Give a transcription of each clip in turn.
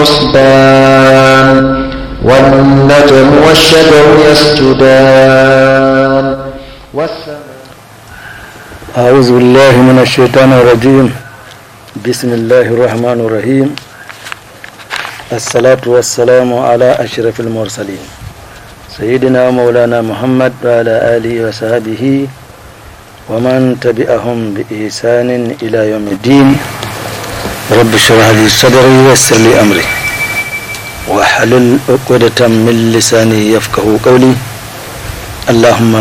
الحسبان والنجم والشجر يسجدان أعوذ بالله من الشيطان الرجيم. بسم الله الرحمن الرحيم. الصلاة والسلام على أشرف المرسلين سيدنا مولانا محمد وعلى آله وصحبه ومن تبعهم بإحسان إلى يوم الدين. رب اشرح لي صدري ويسر لي أمري واحلل عقدة من لساني يفقه قولي. اللهم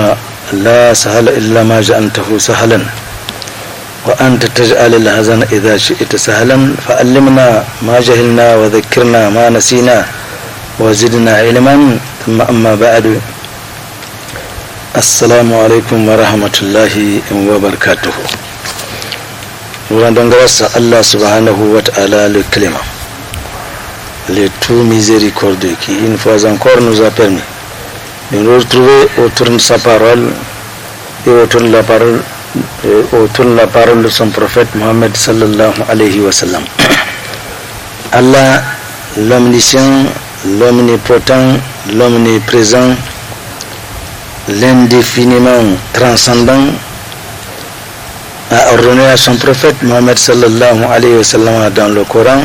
لا سهل إلا ما جعلته سهلا وأنت تجعل الحزن إذا شئت سهلا فعلمنا ما جهلنا وذكرنا ما نسينا وزدنا علما. ثم أما بعد. السلام عليكم ورحمة الله وبركاته. Nous rendons grâce à Allah subhanahu wa ta'ala, le clément, le tout miséricordieux, qui une fois encore nous a permis de nous retrouver autour de sa parole et autour de la parole de son prophète Mohammed sallallahu alayhi wa sallam. Allah, l'omniscient, l'omnipotent, l'omniprésent, l'indéfiniment transcendant, a ordonné à son prophète Mohammed sallallahu alayhi wa sallam dans le Coran,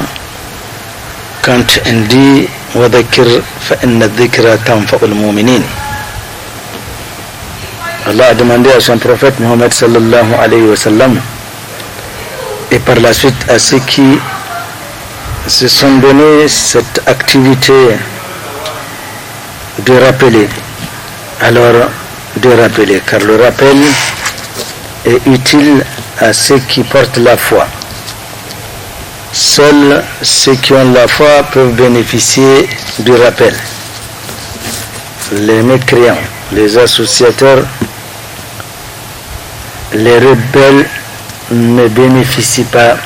quand il dit وَذَكِّرْ فَإِنَّ الذِّكْرَ تَنْفَعُ الْمُؤْمِنِينَ. Allah a demandé à son prophète Mohammed sallallahu alayhi wa sallam et par la suite à ceux qui se sont donné cette activité de rappeler, alors de rappeler, car le rappel est utile à ceux qui portent la foi. Seuls ceux qui ont la foi peuvent bénéficier du rappel. Les mécréants, les associateurs, les rebelles ne bénéficient pas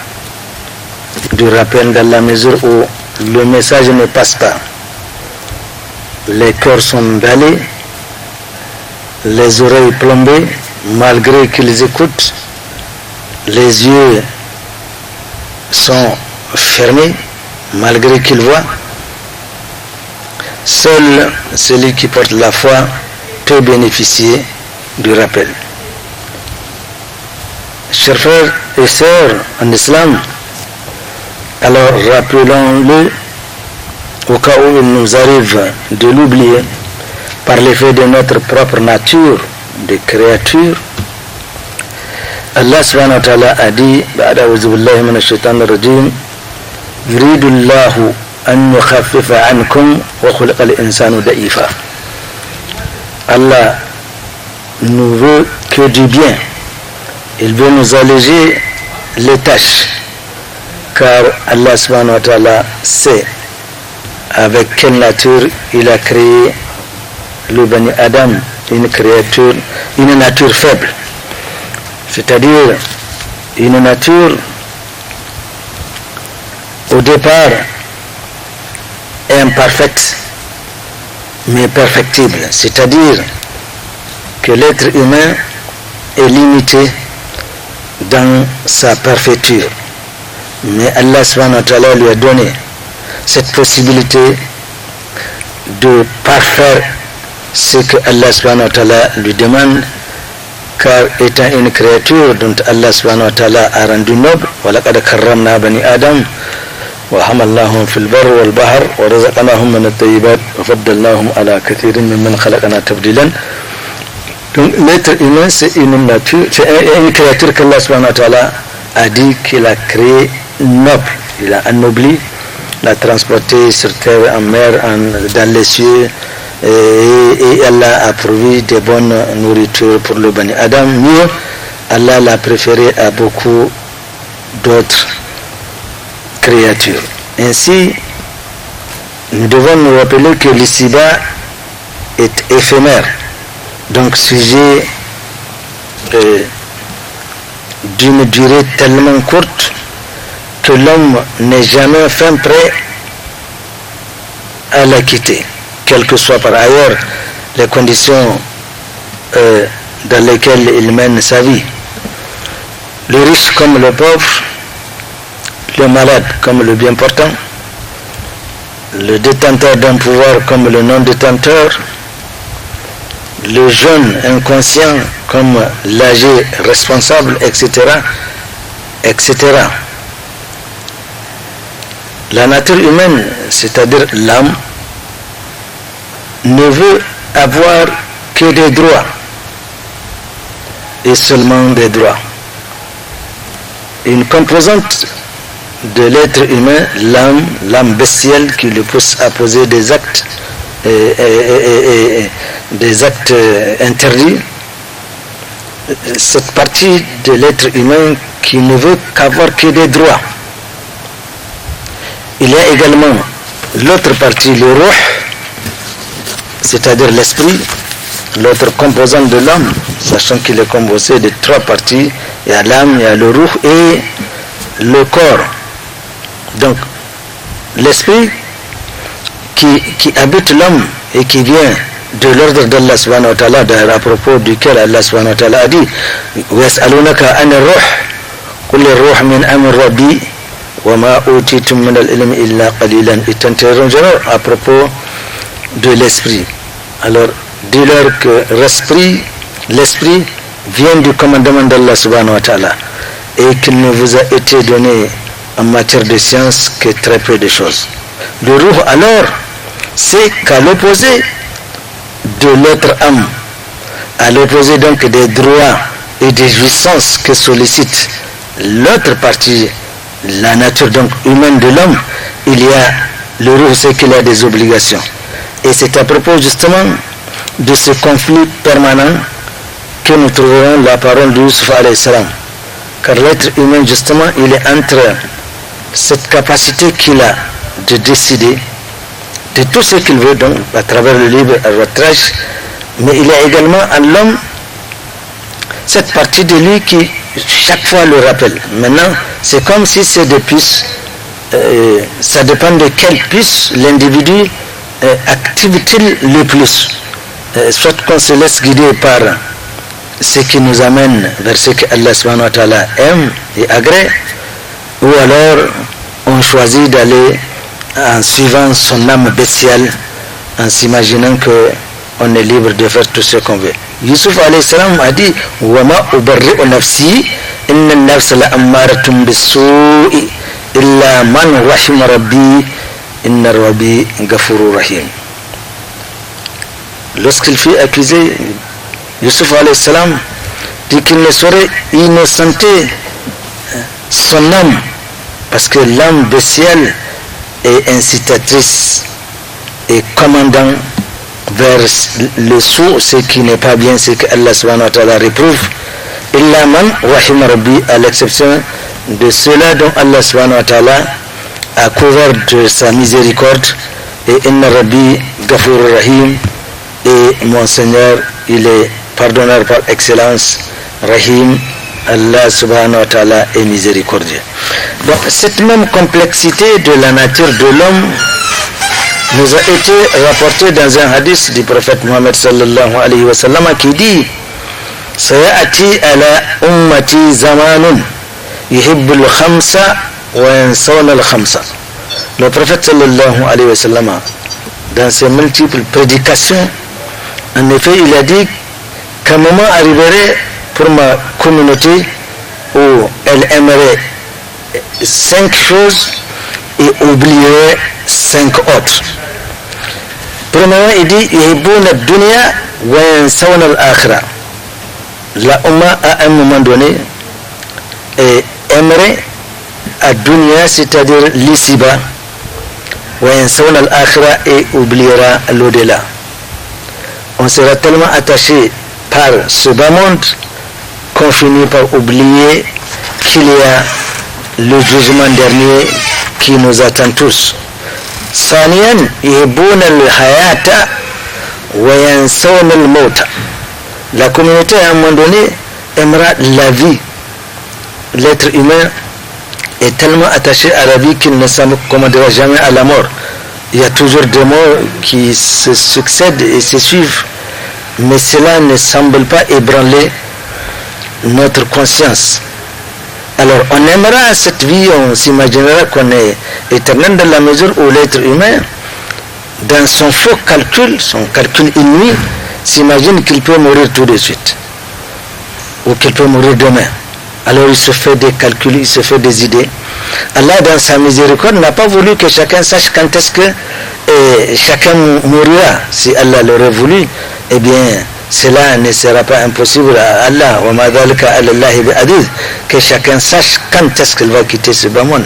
du rappel dans la mesure où le message ne passe pas. Les cœurs sont emballés, les oreilles plombées, malgré qu'ils écoutent, les yeux sont fermés, malgré qu'ils voient. Seul celui qui porte la foi peut bénéficier du rappel. Chers frères et sœurs en islam, alors rappelons-le au cas où il nous arrive de l'oublier par l'effet de notre propre nature de créature. Allah subhanahu wa ta'ala a dit بعد أعوذ بالله من الشيطان الرجيم يريد الله أن يخفف عنكم وخلق الإنسان ضعيفا. Allah nous veut que du bien. Il veut nous alléger les tâches, car Allah subhanahu wa ta'ala sait avec quelle nature il a créé le Bani Adam, une nature faible, c'est-à-dire une nature au départ imparfaite mais perfectible, c'est-à-dire que l'être humain est limité dans sa perfecture, mais Allah subhanahu wa ta'ala lui a donné cette possibilité de parfaire ce que Allah subhanahu wa ta'ala lui demande, car étant une créature dont Allah subhanahu wa ta'ala a rendu noble, وَلَقَدْ كَرَّمْنَا بَنِي آدَمَ وَحَمَلْنَاهُم فِي الْبَرِّ وَالْبَحْرِ وَرَزَقْنَاهُم مِّنَ الطَّيِّبَاتِ وَفَضَّلْنَاهُم عَلَى كَثِيرٍ مِّمَّنْ خَلَقْنَا تَفْضِيلًا. Donc l'être humain, c'est une nature, c'est une créature qu'Allah subhanahu wa ta'ala a dit qu'il a créé noble. Il a anobli, l'a transporté sur terre, en mer, dans les cieux, et Allah a pourvu de bonnes nourritures pour le Bani Adam. Mieux, Allah l'a préféré à beaucoup d'autres créatures. Ainsi, nous devons nous rappeler que l'ici-bas est éphémère, donc sujet d'une durée tellement courte que l'homme n'est jamais fin prêt à la quitter, quelles que soient par ailleurs les conditions dans lesquelles il mène sa vie. Le riche comme le pauvre, le malade comme le bien portant, le détenteur d'un pouvoir comme le non-détenteur, le jeune inconscient comme l'âgé responsable, etc., etc. La nature humaine, c'est-à-dire l'âme, ne veut avoir que des droits et seulement des droits. Une composante de l'être humain, l'âme bestiale qui le pousse à poser des actes des actes interdits, cette partie de l'être humain qui ne veut qu'avoir que des droits. Il y a également l'autre partie, le ruh, c'est-à-dire l'esprit, l'autre composante de l'âme, sachant qu'il est composé de trois parties, il y a l'âme, il y a le ruh et le corps. Donc, l'esprit qui habite l'homme et qui vient de l'ordre d'Allah subhanahu wa ta'ala, à propos duquel Allah subhanahu wa ta'ala a dit وَيَسْأَلُونَكَ عَنِ الرُّوحِ قُلِ الرُّوحُ مِنْ أَمْرِ رَبِّي وَمَا أُوتِيتُم مِنَ الْعِلْمِ إِلَّا قَلِيلًا. Ils t'interrogeront à propos de l'esprit. Alors, dis-leur que l'esprit vient du commandement d'Allah subhanahu wa ta'ala et qu'il ne vous a été donné en matière de science que très peu de choses. Le ruh alors, c'est qu'à l'opposé de l'être âme, à l'opposé donc des droits et des jouissances que sollicite l'autre partie, la nature donc humaine de l'homme, il y a le ruh, c'est qu'il a des obligations. Et c'est à propos justement de ce conflit permanent que nous trouverons la parole de Yusuf alayhi salam. Car l'être humain justement, il est entre cette capacité qu'il a de décider de tout ce qu'il veut, donc à travers le libre arbitrage, mais il y a également en l'homme cette partie de lui qui chaque fois le rappelle. Maintenant, c'est comme si c'est des puces, ça dépend de quelle puce l'individu active-t-il le plus. Soit qu'on se laisse guider par ce qui nous amène vers ce que Allah subhanahu wa ta'ala aime et agrée, ou alors on choisit d'aller en suivant son âme bestiale, en s'imaginant qu'on est libre de faire tout ce qu'on veut. Yusuf alayhi salam a dit وَمَا أُبَرِّئُ نَفْسِي إِنَّ النَّفْسَ لَأَمَّارَةٌ بِالسُّوءِ إِلَّا مَنْ رَحِمَ رَبِّي إِنَّ رَبِّي غَفُورٌ رَحِيمٌ. Lorsqu'il fut accusé, Yusuf alayhi salam dit qu'il ne saurait innocenter son âme, parce que l'âme bestiale est incitatrice et commandant vers le sou, ce qui n'est pas bien, ce que Allah subhanahu wa ta'ala réprouve. Illa man rahima rabbi, à l'exception de ceux-là dont Allah subhanahu wa ta'ala a couvert de sa miséricorde, et inna rabbi ghafur rahim, et mon Seigneur il est pardonneur par excellence, rahim, Allah subhanahu wa ta'ala est miséricordieux. Donc cette même complexité de la nature de l'homme nous a été rapportée dans un hadith du prophète Muhammad sallallahu alayhi wa sallam qui dit sayati ala ummati zamanun yuhibbul khamsa wa yansawna al khamsa. Le prophète sallallahu alayhi wa sallam, dans ses multiples prédications, en effet il a dit qu'un moment arriverait pour ma communauté où elle aimerait 5 choses et oublierait 5 autres. Premièrement, il dit yuhibbuna ad-dunya wa yansawna al-akhirah. La Ummah à un moment donné aimerait ad-dunya, c'est-à-dire l'ici-bas, wa yansawna al-akhirah, et oubliera l'au-delà. On sera tellement attaché par ce bas monde qu'on finit par oublier qu'il y a le jugement dernier qui nous attend tous. ثانيا يحبون الحياة وينسون الموت. La communauté à un moment donné aimera la vie. L'être humain est tellement attaché à la vie qu'il ne s'accommodera jamais à la mort. Il y a toujours des morts qui se succèdent et se suivent, mais cela ne semble pas ébranler notre conscience. Alors on aimera cette vie, on s'imaginera qu'on est éternel dans la mesure où l'être humain dans son faux calcul, son calcul inouï, s'imagine qu'il peut mourir tout de suite ou qu'il peut mourir demain. Alors il se fait des calculs, il se fait des idées. Allah dans sa miséricorde n'a pas voulu que chacun sache quand est-ce que chacun mourra. Si Allah l'aurait voulu, eh bien cela ne sera pas impossible à Allah, que chacun sache quand est-ce qu'il va quitter ce bas monde.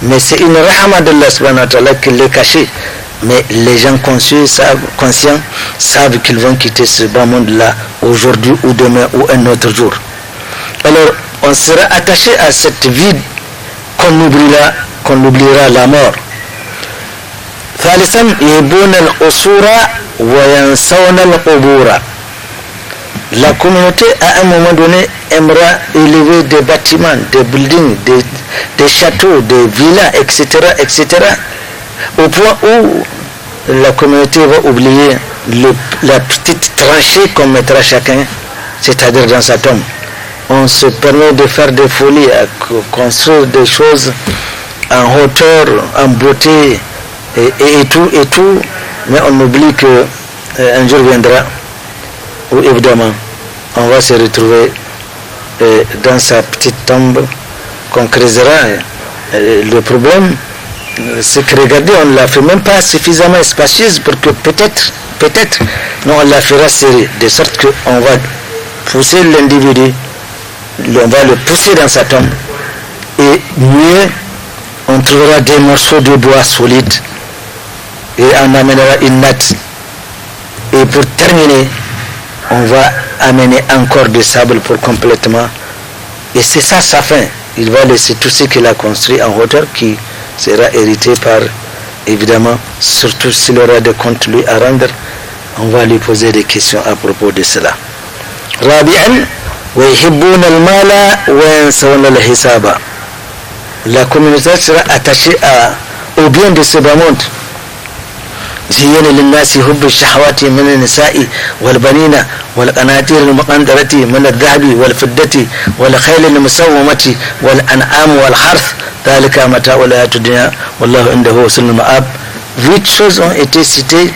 Mais c'est une rahma d'Allah subhanahu wa ta'ala qui l'est caché. Mais les gens conscients savent qu'ils vont quitter ce bas monde-là aujourd'hui ou demain ou un autre jour. Alors on sera attaché à cette vie qu'on oubliera la mort. ثالثا يبون الأصول وينسون القبور. La communauté à un moment donné aimera élever des bâtiments, des buildings, des châteaux, des villas, etc., au point où la communauté va oublier la petite tranchée qu'on mettra chacun, c'est-à-dire dans sa tombe. On se permet de faire des folies, à construire des choses en hauteur, en beauté et tout, mais on oublie que un jour viendra où évidemment on va se retrouver dans sa petite tombe qu'on creusera. Le problème, c'est que regardez, on ne la fait même pas suffisamment spacieuse pour que peut-être, non, on la fera serrée, de sorte qu'on va pousser l'individu, on va le pousser dans sa tombe, et mieux, on trouvera des morceaux de bois solides, et on amènera une natte. Et pour terminer, on va amener encore du sable pour complètement, et c'est ça sa fin. Il va laisser tout ce qu'il a construit en hauteur qui sera hérité par, évidemment, surtout s'il aura des comptes lui à rendre, on va lui poser des questions à propos de cela. Rabi'an, wa yuhibbuna al-mala wa yansawna al-hisaba. La communauté sera attachée au bien de ce bas monde. زين للناس حب الشهوات من النساء والبنين والقناطير المقنطرة من الذهب والفضة والخيل المسومة والأنعام والحرث ذلك متاع الحياة الدنيا والله عنده حسن المآب. 8 choses ont été citées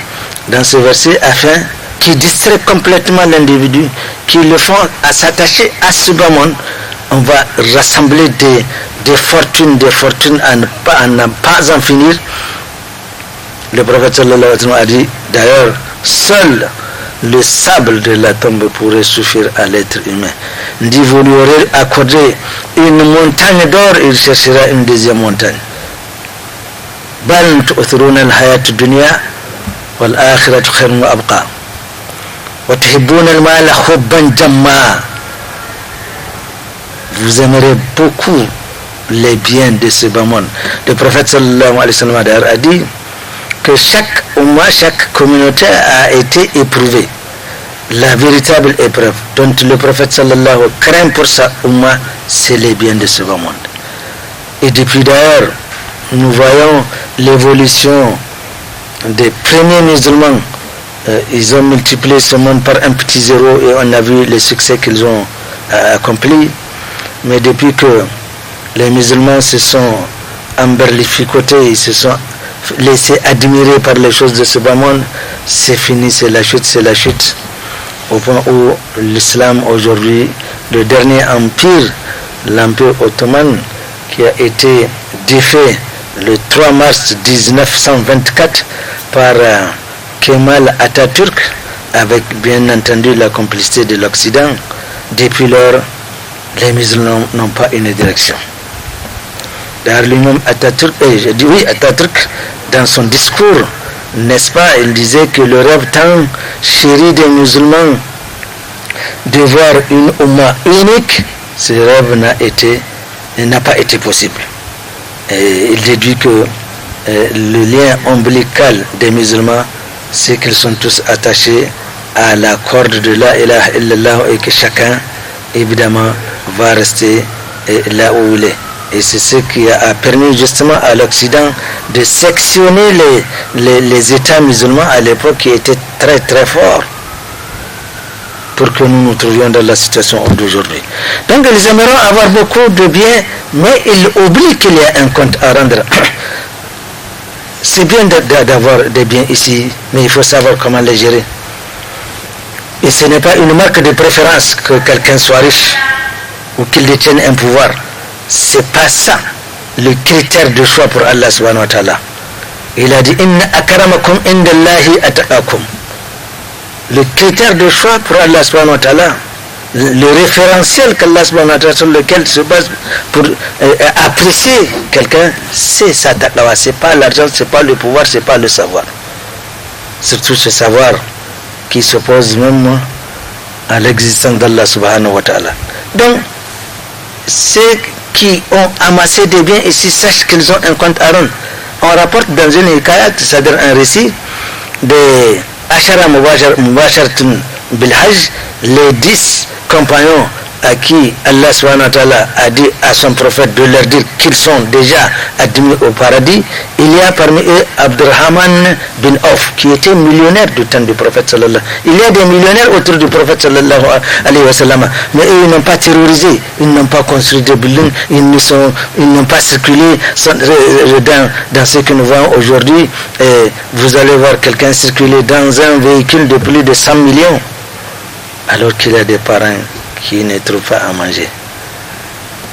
dans ce verset afin qui distraient complètement l'individu, qui le font à s'attacher à ce bas monde. On va rassembler des fortunes à ne pas en finir. Le prophète sallallahu alayhi wa sallam a dit d'ailleurs, seul le sable de la tombe pourrait suffire à l'être humain. Il dit, vous lui aurez accordé une montagne d'or, il cherchera une deuxième montagne. بل تؤثرون الحياة الدنيا والآخرة خير وأبقى وتحبون المال حبا جما. Vous aimerez beaucoup les biens de ce bas monde. Le prophète sallallahu alayhi wa sallam a dit que chaque umma, chaque communauté a été éprouvée. La véritable épreuve dont le prophète sallallahu craint pour sa umma, c'est les biens de ce bas monde. Et depuis d'ailleurs, nous voyons l'évolution des premiers musulmans. Ils ont multiplié ce monde par un petit zéro et on a vu le succès qu'ils ont accompli. Mais depuis que les musulmans se sont emberlificotés, ils se sont laissés admirer par les choses de ce bas monde, c'est fini, c'est la chute. Au point où l'islam aujourd'hui, le dernier empire, l'empire ottoman, qui a été défait le 3 mars 1924 par Kemal Atatürk, avec bien entendu la complicité de l'Occident. Depuis lors, les musulmans n'ont pas une direction. D'ailleurs, lui-même Atatürk, Atatürk, dans son discours, n'est-ce pas, il disait que le rêve tant chéri des musulmans de voir une umma unique, ce rêve n'a pas été possible. Et il déduit que le lien ombilical des musulmans, c'est qu'ils sont tous attachés à la corde de la ilaha illallah et que chacun, évidemment, va rester là où il est. Et c'est ce qui a permis justement à l'Occident de sectionner les États musulmans à l'époque qui étaient très très forts pour que nous nous trouvions dans la situation d'aujourd'hui. Donc ils aimeront avoir beaucoup de biens, mais ils oublient qu'il y a un compte à rendre. c'est bien d'avoir des biens ici, mais il faut savoir comment les gérer. Et ce n'est pas une marque de préférence que quelqu'un soit riche ou qu'il détienne un pouvoir. C'est pas ça le critère de choix pour Allah subhanahu wa ta'ala. Il a dit inna akramakum indallahi atqakum. Le critère de choix pour Allah subhanahu wa ta'ala, le référentiel qu'Allah subhanahu wa ta'ala sur lequel se base pour apprécier quelqu'un, c'est sa taqwa. C'est pas l'argent, c'est pas le pouvoir, c'est pas le savoir. Surtout ce savoir qui s'oppose même à l'existence d'Allah subhanahu wa ta'ala. Donc, ceux qui ont amassé des biens ici sachent qu'ils ont un compte à rendre. On rapporte dans une hikayat, c'est-à-dire un récit des Ashara Mubasharatun bil Hajj, les 10 compagnons à qui Allah subhanahu wa ta'ala a dit à son prophète de leur dire qu'ils sont déjà admis au paradis. Il y a parmi eux Abdurrahman bin Auf qui était millionnaire du temps du prophète sallallahu. Il y a des millionnaires autour du prophète sallallahu alayhi wa sallam, mais eux ils n'ont pas terrorisé, ils n'ont pas construit des buildings, ils n'ont pas circulé dans ce que nous voyons aujourd'hui. Vous allez voir quelqu'un circuler dans un véhicule de plus de 100 millions alors qu'il y a des parents qui ne trouvent pas à manger.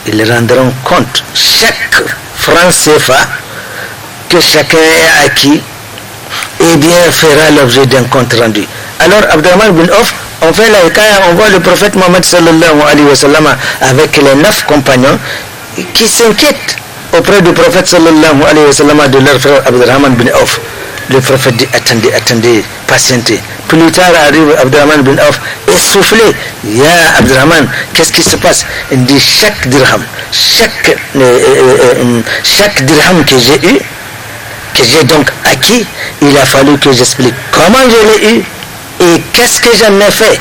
Ils rendront compte chaque franc CFA que chacun a acquis et bien fera l'objet d'un compte rendu. Alors Abdurrahman bin Auf, on fait la hikaya, on voit le prophète Mohammed sallallahu alayhi wa sallam avec les 9 compagnons qui s'inquiètent auprès du prophète sallallahu alayhi wa sallam de leur frère Abdurrahman bin Auf. Le prophète dit attendez, patientez. Plus tard arrive Abdurrahman bin Auf essoufflé. Ya Abdurrahman, qu'est-ce qui se passe? Il dit chaque dirham que j'ai eu, que j'ai donc acquis, il a fallu que j'explique comment je l'ai eu et qu'est-ce que j'en ai fait.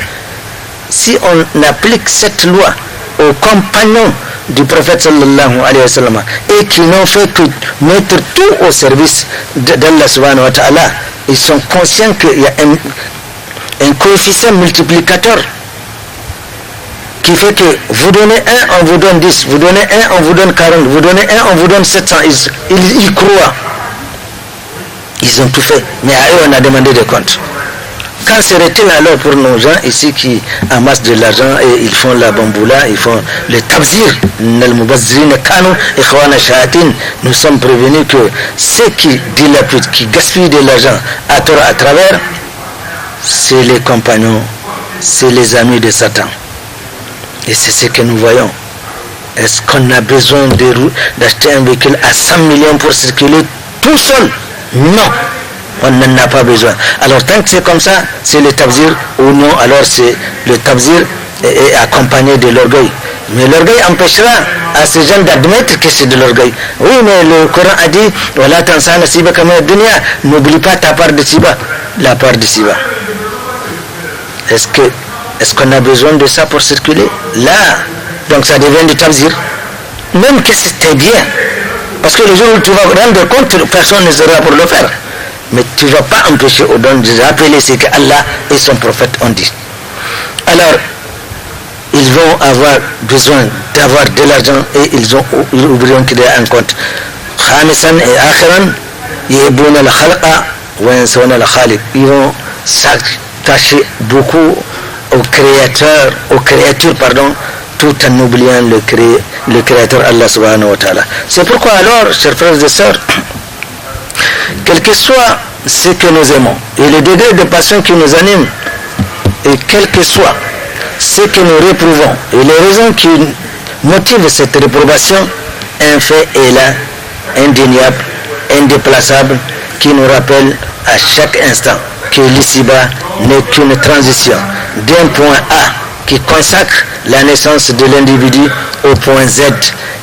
Si on applique cette loi aux compagnons du prophète sallallahu alayhi wa sallam et qui n'ont fait que mettre tout au service d'Allah subhanahu wa ta'ala, ils sont conscients qu'il y a un coefficient multiplicateur qui fait que vous donnez 1, on vous donne 10, vous donnez 1, on vous donne 40, vous donnez 1, on vous donne 700. Ils y croient. Ils ont tout fait, mais à eux on a demandé des comptes. Qu'en serait-il alors pour nos gens ici qui amassent de l'argent et ils font la bamboula, ils font le tabzir? Nous sommes prévenus que ceux qui dilapident, qui gaspillent de l'argent à tort à travers, c'est les compagnons, c'est les amis de Satan. Et c'est ce que nous voyons. Est-ce qu'on a besoin d'acheter un véhicule à 100 millions pour circuler tout seul? Non, on n'en a pas besoin. Alors tant que c'est comme ça, c'est le tabzir, ou non, alors c'est le tabzir est accompagné de l'orgueil. Mais l'orgueil empêchera à ces gens d'admettre que c'est de l'orgueil. Oui, mais le Coran a dit voilà, tansana siba comme dunya, n'oublie pas ta part de siba, la part de siba. Est-ce qu'on a besoin de ça pour circuler? Là, donc ça devient du tabzir. Même que c'était bien. Parce que le jour où tu vas rendre compte, personne ne sera pour le faire. Mais tu ne vas pas empêcher aux gens de rappeler ce que Allah et son prophète ont dit. Alors, ils vont avoir besoin d'avoir de l'argent et ils oublie qu'il y a un compte. Khamisan et akhiran, yébuna la khalqa wa yansawna al khaliq. Ils vont s'attacher beaucoup aux créatures, tout en oubliant le créateur Allah subhanahu wa ta'ala. C'est pourquoi alors, chers frères et sœurs, quel que soit ce que nous aimons et le degré de passion qui nous anime, et quel que soit ce que nous réprouvons et les raisons qui motivent cette réprobation, un fait est là, indéniable, indéplaçable, qui nous rappelle à chaque instant que l'ici-bas n'est qu'une transition d'un point A qui consacre la naissance de l'individu au point Z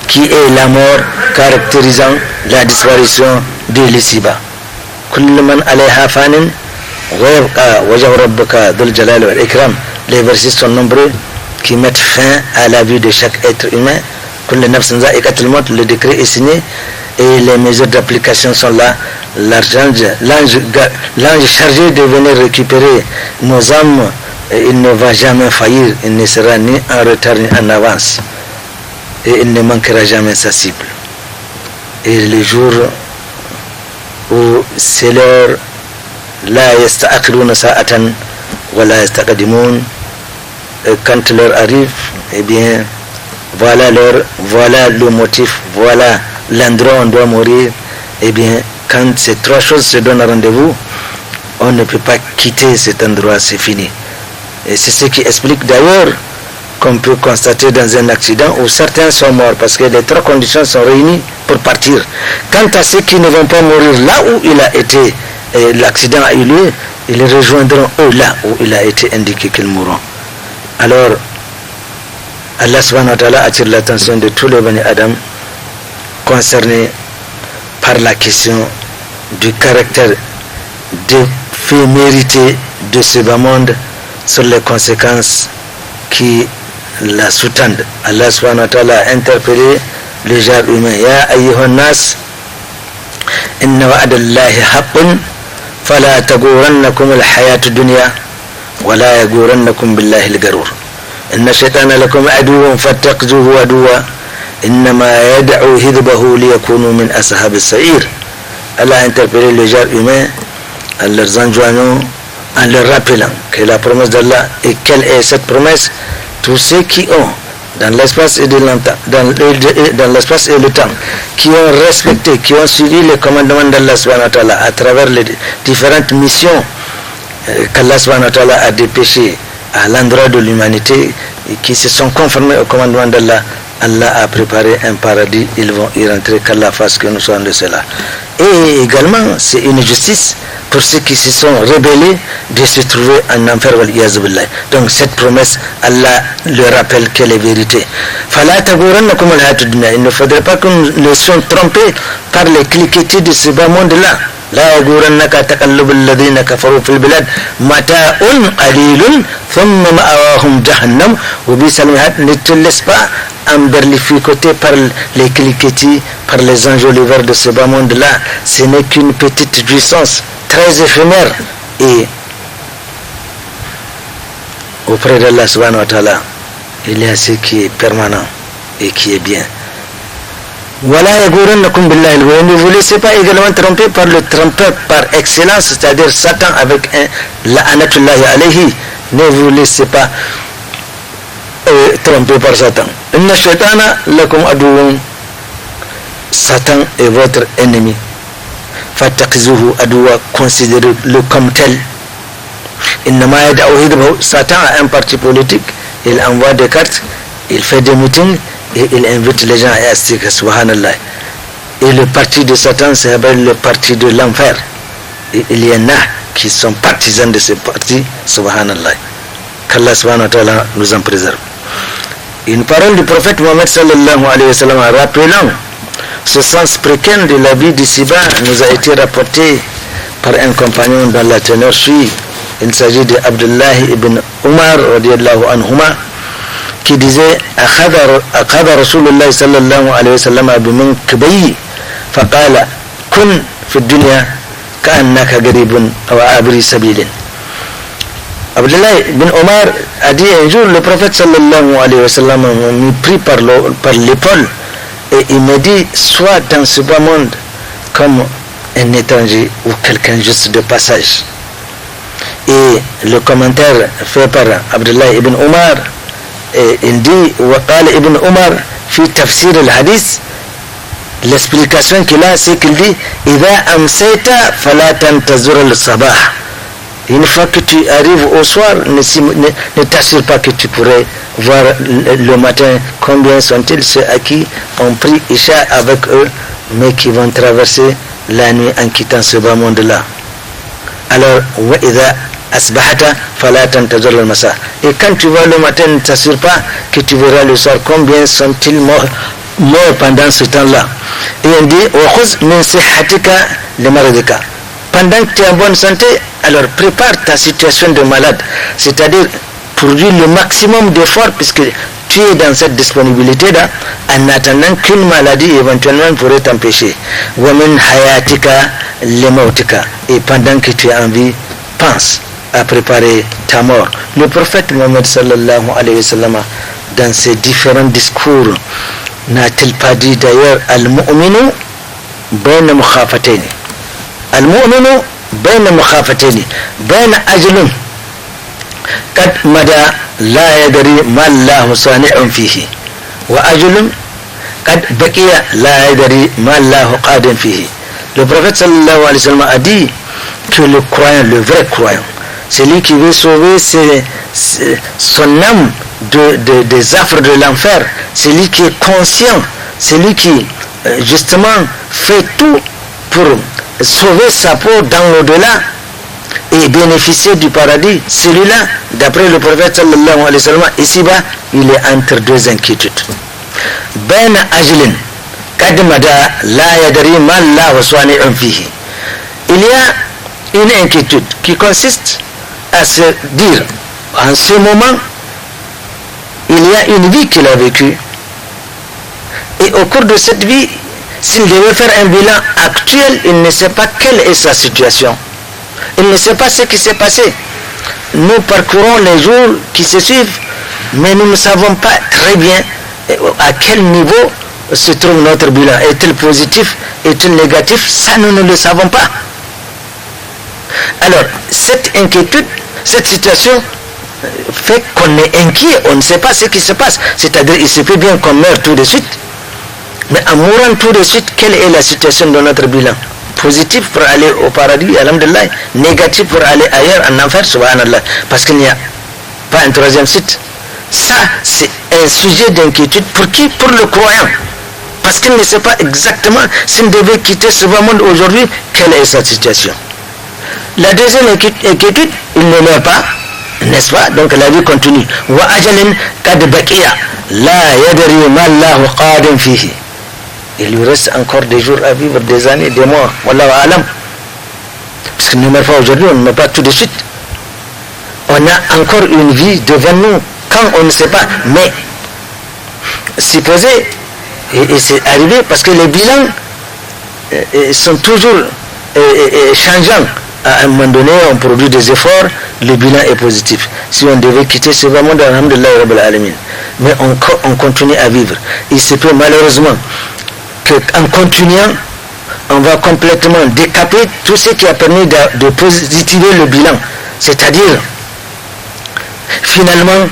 qui est la mort caractérisant la disparition de l'ici-bas. Les versets sont nombreux qui mettent fin à la vie de chaque être humain. Le décret est signé et les mesures d'application sont là. L'ange chargé de venir récupérer nos âmes, il ne va jamais faillir, il ne sera ni en retard ni en avance et il ne manquera jamais sa cible. Et le jour où c'est l'heure. La yasta'khiruna sa'atan wa la yastaqdimun. Quand l'heure arrive, eh bien, voilà l'heure, voilà le motif, voilà l'endroit où on doit mourir. Eh bien, quand ces trois choses se donnent rendez-vous, on ne peut pas quitter cet endroit, c'est fini. Et c'est ce qui explique d'ailleurs qu'on peut constater dans un accident où certains sont morts parce que les trois conditions sont réunies pour partir. Quant à ceux qui ne vont pas mourir là où il a été, l'accident a eu lieu, ils rejoindront eux là où il a été indiqué qu'ils mourront. Alors, Allah subhanahu wa ta'ala attire l'attention de tous les Bani Adam concernés par la question du caractère d'éphémérité de ce bas monde sur les conséquences qui la sous-tendent. Allah subhanahu wa ta'ala a interpellé le genre humain. Ya ayyuhan nas, inna wa'adallahi haqqun, fala tagurannakum al-hayatu dunya, wa la yagurannakum billahi al-garur. Inna shaytana lakum aduwwun fattakhidhuhu aduwwa, innama yad'u hizbahu liyakunu min ashabi as-sa'ir. Allah a interpellé le genre humain en leur enjoignant, en leur rappelant que la promesse d'Allah, et quelle est cette promesse? Tous ceux qui ont, dans l'espace et dans l'espace et le temps, qui ont respecté, qui ont suivi les commandements d'Allah subhanahu wa ta'ala à travers les différentes missions qu'Allah subhanahu wa ta'ala a dépêchées à l'endroit de l'humanité, et qui se sont conformés au commandement d'Allah, Allah a préparé un paradis, ils vont y rentrer, qu'Allah fasse que nous soyons de cela. Et également, c'est une justice pour ceux qui se sont rebellés de se trouver en enfer. Donc cette promesse, Allah le rappelle qu'elle est vérité. Il ne faudrait pas que nous nous soyons trompés par les cliquetis de ce bas monde-là. لا يغرنك تقلب الذين كفروا في البلاد متاع قليل ثم مأواهم جهنم وبئس المهاد. Ne te laisse pas emberlificoter par les cliquetis, par les enjoliveurs de ce bas monde-là. Ce n'est qu'une petite jouissance très éphémère, et auprès d'Allah subhanahu wa ta'ala il y a ce qui est permanent et qui est bien. Voilà, ne vous laissez pas également tromper par le trompeur par excellence, c'est-à-dire Satan avec un la'anatullahi alayhi. Ne vous laissez pas tromper par Satan. Inna shaytana lakum aduwwun. Satan est votre ennemi. Fattaqizuhu aduwa, considérez-le comme tel. Innama yad'u hizbahu. Satan a un parti politique, il envoie des cartes, il fait des meetings et il invite les gens à assister, subhanallah. Et le parti de Satan s'appelle le parti de l'enfer. Et il y en a qui sont partisans de ce parti, subhanallah. Qu'Allah subhanahu wa ta'ala nous en préserve. Une parole du prophète Mohammed sallallahu alayhi wa sallam rappelant ce sens précaire de la vie d'ici-bas nous a été rapportée par un compagnon dans la teneur suit. Il s'agit de Abdullah ibn Umar radiyallahu anhuma, qui disait akhadha Rasulullah sallallahu alayhi wa sallam bimankibayhi faqala kun fi dunya ka'annaka garibun aw abri sabilin. Abdullah ibn Omar a dit un jour, le prophète sallallahu alayhi wa sallam m'a pris par l'épaule et il m'a dit, sois dans ce bas monde comme un étranger ou quelqu'un juste de passage. Et le commentaire fait par Abdullah ibn Omar, il dit وقال ابن عمر في تفسير الحديث, l'explication qu'il a, c'est qu'il dit إذا أمسيت فلا تنتظر الصباح. Une fois que tu arrives au soir, ne t'assure pas que tu pourrais voir le matin combien sont-ils ceux à qui on prie Isha avec eux, mais qui vont traverser la nuit en quittant ce bas monde-là. Alors, وإذا أصبحت فلا تنتظر المساء. Et quand tu vois le matin, ne t'assure pas que tu verras le soir combien sont-ils morts pendant ce temps-là. Et on dit وخذ من صحتك لمرضك. Pendant que tu es en bonne santé, alors prépare ta situation de malade, c'est-à-dire produis le maximum d'efforts puisque tu es dans cette disponibilité-là, en attendant qu'une maladie éventuellement pourrait t'empêcher. وَمِنْ حَيَاتِكَ لِمَوْتِكَ. Et pendant que tu es en vie, pense à préparer ta mort. Le prophète Mohammed sallallahu alayhi wa sallam, dans ses différents discours, n'a-t-il pas dit d'ailleurs al-mu'minu bayna mukhafatayn, المؤمن بين مخافتين بين أجل قد مدى لا يدري ما الله صانع فيه وأجل قد بقي لا يدري ما الله قادم فيه. Le prophète sallallahu alayhi wa sallam a dit que le croyant, le vrai croyant, celui qui veut sauver son âme des affres de l'enfer, celui qui est conscient, celui qui justement fait tout pour sauver sa peau dans l'au-delà et bénéficier du paradis, celui-là, d'après le prophète sallallahu alayhi wa sallam, ici-bas, il est entre deux inquiétudes. Ben ajlin qad mada la yadri ma Allah swani'un fihi. Il y a une inquiétude qui consiste à se dire, en ce moment, il y a une vie qu'il a vécue, et au cours de cette vie, s'il devait faire un bilan actuel, il ne sait pas quelle est sa situation. Il ne sait pas ce qui s'est passé. Nous parcourons les jours qui se suivent, mais nous ne savons pas très bien à quel niveau se trouve notre bilan. Est-il positif? Est-il négatif? Ça, nous ne le savons pas. Alors, cette inquiétude, cette situation fait qu'on est inquiet, on ne sait pas ce qui se passe. C'est-à-dire, il se peut bien qu'on meure tout de suite, mais en mourant tout de suite, quelle est la situation de notre bilan? Positif pour aller au paradis, alhamdulillah, négatif pour aller ailleurs en enfer, subhanallah, parce qu'il n'y a pas un troisième site. Ça, c'est un sujet d'inquiétude pour qui? Pour le croyant, parce qu'il ne sait pas exactement s'il devait quitter ce bas monde aujourd'hui, quelle est sa situation. La deuxième inquiétude, il ne meurt pas, n'est-ce pas? Donc la vie continue. Wa ajalin qad baqiya la yadri ma Allahu qadim fihi. Il lui reste encore des jours à vivre, des années, des mois, wallahu alam. Parce qu'il ne meurt pas aujourd'hui, on ne meurt pas tout de suite. On a encore une vie devant nous, quand on ne sait pas. Mais supposé, et c'est arrivé parce que les bilans sont toujours changeants. À un moment donné, on produit des efforts, le bilan est positif. Si on devait quitter ce monde, alhamdulillah rabbil alamin, mais on continue à vivre. Il se peut malheureusement qu'en continuant, on va complètement décaper tout ce qui a permis de positiver le bilan. C'est-à-dire, finalement,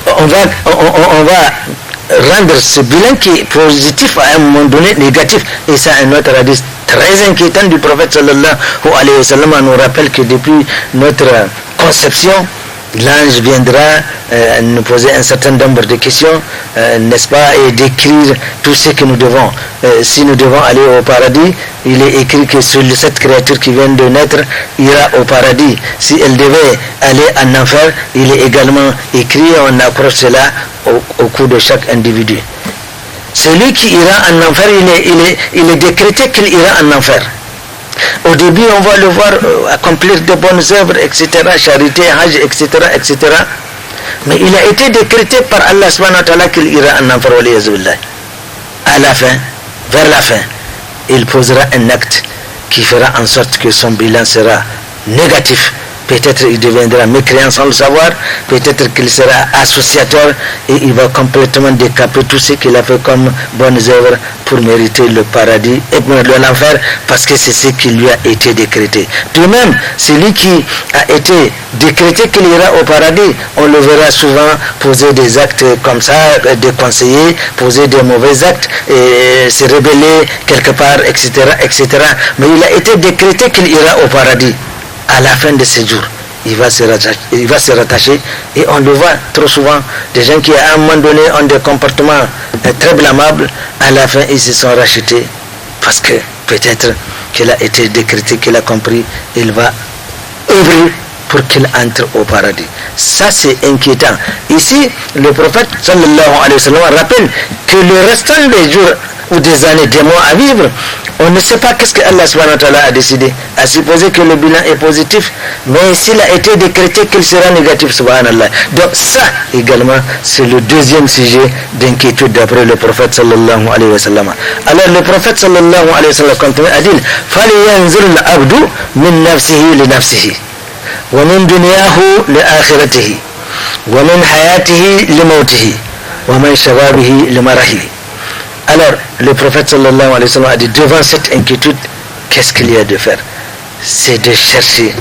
on va rendre ce bilan qui est positif à un moment donné négatif. Et ça, un autre hadith très inquiétant du prophète sallallahu alayhi wa sallam nous rappelle que depuis notre conception, l'ange viendra nous poser un certain nombre de questions, n'est-ce pas, et décrire tout ce que nous devons. Si nous devons aller au paradis, il est écrit que cette créature qui vient de naître ira au paradis. Si elle devait aller en enfer, il est également écrit, on accroche cela au cou de chaque individu. Celui qui ira en enfer, il est décrété qu'il ira en enfer. Au début, on va le voir accomplir de bonnes œuvres, etc., charité, hajj, etc., etc. Mais il a été décrété par Allah subhanahu wa ta'ala qu'il ira en enfer, waliyazubillah. À la fin, vers la fin, il posera un acte qui fera en sorte que son bilan sera négatif. Peut-être il deviendra mécréant sans le savoir, peut-être qu'il sera associateur et il va complètement décaper tout ce qu'il a fait comme bonnes œuvres pour mériter le paradis et l'enfer, parce que c'est ce qui lui a été décrété. De même, celui qui a été décrété qu'il ira au paradis, on le verra souvent poser des actes comme ça, déconseiller, poser des mauvais actes, et se rebeller quelque part, etc., etc. Mais il a été décrété qu'il ira au paradis. À la fin de ces jours, il va se rattacher, et on le voit trop souvent, des gens qui à un moment donné ont des comportements très blâmables, à la fin ils se sont rachetés parce que peut-être qu'il a été décrété, qu'il a compris, il va œuvrer pour qu'il entre au paradis. Ça, c'est inquiétant. Ici, le prophète sallallahu alayhi wa sallam rappelle que le restant des jours ou des années, des mois à vivre, on ne sait pas qu'est-ce que Allah subhanahu wa ta'ala a décidé. À supposer que le bilan est positif, mais s'il a été décrété qu'il sera négatif, subhanallah. Donc ça également, c'est le deuxième sujet d'inquiétude d'après le prophète sallallahu alayhi wa sallam. Alors le prophète sallallahu alayhi wa sallam continue à dire: فَلْيَنْزُرْ الْعَبْدُ مِنْ نَفْسِهِ لِنَفْسِهِ وَمِنْ دُنْيَاهُ لِآخِرَتِهِ وَمِنْ حَيَاتِهِ لِمَوْتِهِ وَمِنْ شَبَابِهِ لِمَرَحِهِ. Alors, le prophète sallallahu alayhi wa sallam a dit, devant cette inquiétude, qu'est-ce qu'il y a de faire? C'est de chercher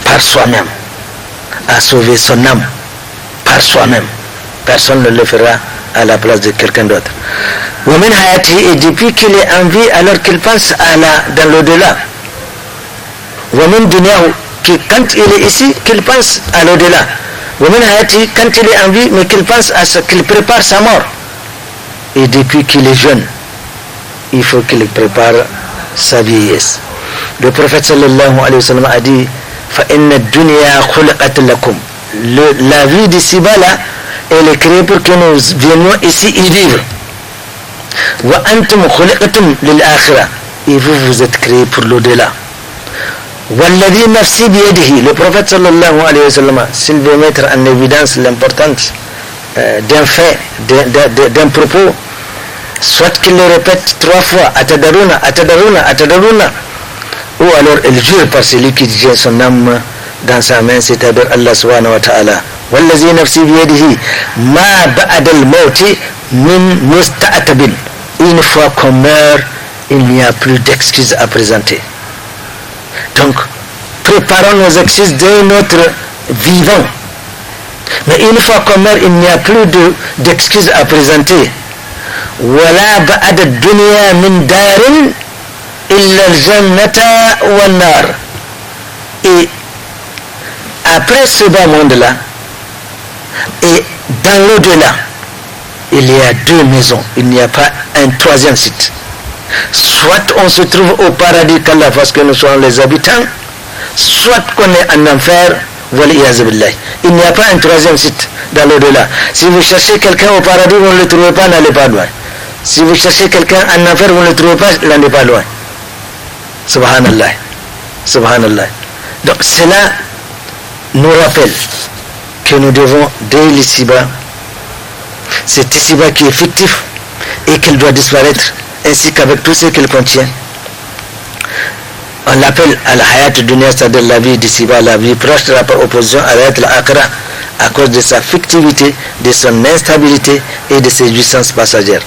par soi-même à sauver son âme par soi-même. Personne ne le fera à la place de quelqu'un d'autre. Et depuis qu'il est en vie, alors qu'il pense dans l'au-delà. Quand il est ici, qu'il pense à l'au-delà. Quand il est en vie, mais qu'il pense à ce qu'il prépare sa mort. Et depuis qu'il est jeune, il faut qu'il prépare sa vieillesse. Le prophète sallallahu alayhi wa sallam a dit la vie d'ici-bas là, elle est créée pour que nous venions ici y vivre. Et vous êtes créés pour l'au-delà. Le prophète sallallahu alayhi wa sallam, s'il veut mettre en évidence l'importance d'un fait, d'un propos, soit qu'il le répète 3 fois, atadaruna, atadaruna, atadaruna, ou alors il jure par celui qui tient son âme dans sa main, c'est-à-dire Allah subhanahu wa ta'ala. Wallazi nafsi biyadihi ma ba'da al-mawti min musta'tabin. Une fois qu'on meurt, il n'y a plus d'excuses à présenter. Donc, préparons nos excuses de notre vivant. Mais une fois qu'on meurt, il n'y a plus d'excuses à présenter. Wala ba'da ad-dunya min darin illa al-jannata wan-nar. Et après ce bas monde-là, et dans l'au-delà, il y a 2 maisons, il n'y a pas un 3e site. Soit on se trouve au paradis qu'Allah fasse que nous soyons les habitants, soit qu'on est en enfer, il n'y a pas un 3e site dans l'au-delà. Si vous cherchez quelqu'un au paradis, vous ne le trouvez pas, n'allez pas loin. Si vous cherchez quelqu'un en enfer, vous ne le trouvez pas, n'allez pas loin. Subhanallah. Subhanallah. Donc cela nous rappelle que nous devons, dès l'ici-bas, c'est ici-bas qui est fictif et qu'il doit disparaître, ainsi qu'avec tout ce qu'il contient. On l'appelle al-hayat dunya, c'est-à-dire la vie d'ici-bas, la vie proche, par opposition à l'ayat al-akhirah, à cause de sa fictivité, de son instabilité et de ses jouissances passagères.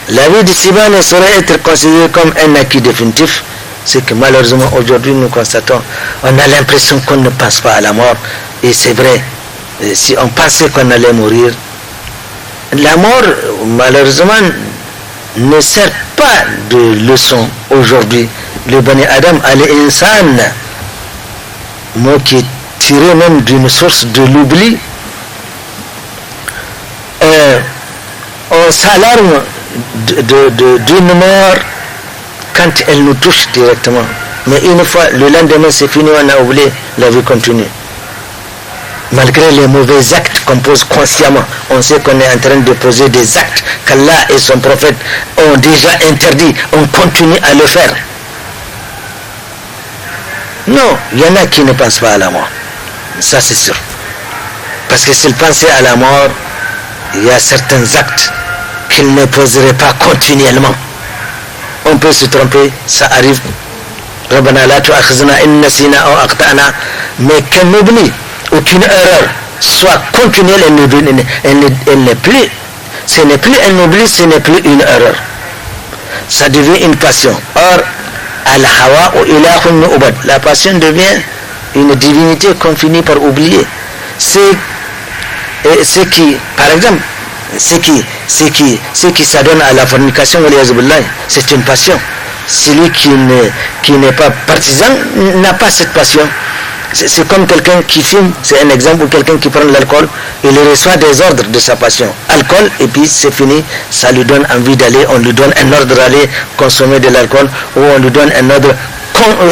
La vie d'ici-bas ne saurait être considérée comme un acquis définitif. C'est que malheureusement aujourd'hui nous constatons, on a l'impression qu'on ne pense pas à la mort, et c'est vrai. Si on pensait qu'on allait mourir, la mort malheureusement ne sert pas de leçon aujourd'hui. Le Bani Adam al-Insan, mot qui est tiré même d'une source de l'oubli, on s'alarme d'une mort quand elle nous touche directement. Mais une fois, le lendemain c'est fini, on a oublié, la vie continue. Malgré les mauvais actes qu'on pose consciemment, on sait qu'on est en train de poser des actes qu'Allah et son prophète ont déjà interdits, on continue à le faire. Non, il y en a qui ne pensent pas à la mort, ça c'est sûr. Parce que s'ils pensaient à la mort, il y a certains actes qu'ils ne poseraient pas continuellement. On peut se tromper, ça arrive. Rabbana la tu'akhizna in nasina aw aqta'na, mais qu'un oubli ou qu'une erreur soit continuelle, elle n'est plus, ce n'est plus un oubli, ce n'est plus une erreur. Ça devient une passion. Or, al-hawa ou ilahun nu'ubad, la passion devient une divinité qu'on finit par oublier. C'est qui, par exemple, ce qui s'adonne à la fornication, c'est une passion. Celui qui n'est pas partisan n'a pas cette passion. C'est comme quelqu'un qui fume, c'est un exemple, ou quelqu'un qui prend l'alcool, il reçoit des ordres de sa passion. Alcool, et puis c'est fini, ça lui donne envie d'aller, on lui donne un ordre d'aller consommer de l'alcool, ou on lui donne un ordre,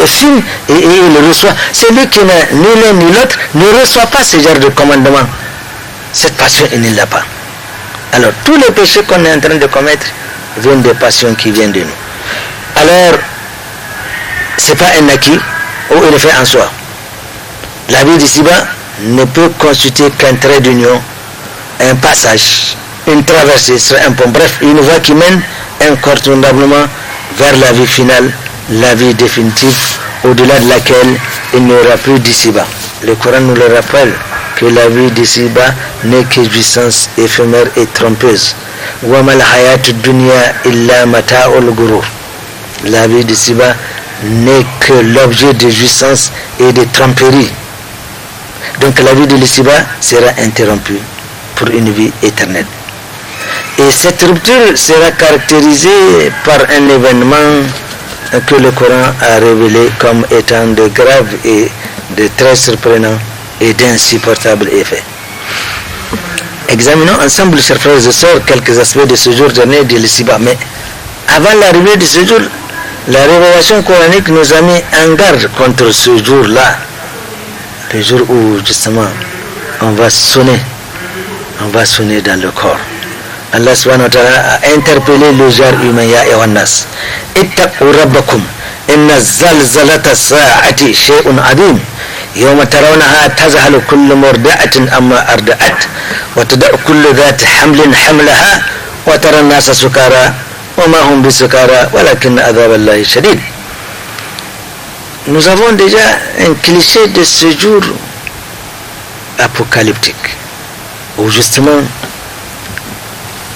fume, et il le reçoit. Celui qui n'a ni l'un ni l'autre ne reçoit pas ce genre de commandement. Cette passion, il ne l'a pas. Alors, tous les péchés qu'on est en train de commettre viennent des passions qui viennent de nous. Alors, c'est pas un acquis, ou il est fait en soi. La vie d'ici-bas ne peut constituer qu'un trait d'union, un passage, une traversée sur un pont, bref, une voie qui mène incontournablement vers la vie finale, la vie définitive, au-delà de laquelle il n'y aura plus d'ici-bas. Le Coran nous le rappelle que la vie d'ici-bas n'est que jouissance éphémère et trompeuse. وَمَا الْحَيَاةُ الدُّنْيَا إِلَّا مَتَاعُ الْغُرُورِ. La vie d'ici-bas n'est que l'objet de jouissance et de tromperie. Donc la vie de l'ici-bas sera interrompue pour une vie éternelle. Et cette rupture sera caractérisée par un événement que le Coran a révélé comme étant de grave et de très surprenant et d'insupportable effet. Examinons ensemble, chers frères et sœurs, quelques aspects de ce jour dernier de l'ici-bas. Mais avant l'arrivée de ce jour, la révélation coranique nous a mis en garde contre ce jour-là, le jour où justement on va sonner dans le corps. Allah subhanahu wa ta'ala a interpellé le genre humain, ya ayyuhannas ittaqu rabbakum inna zalzalata sa'ati shay'un 'azim yawma tarawnaha tazhalu kullu murdi'atin amma arda'at wa tad'u kullu dhati hamlin hamlaha wa tara an-nasa sukara wa ma hum bisukara walakinna adhaballahi shadid. Nous avons déjà un cliché de ce jour apocalyptique où justement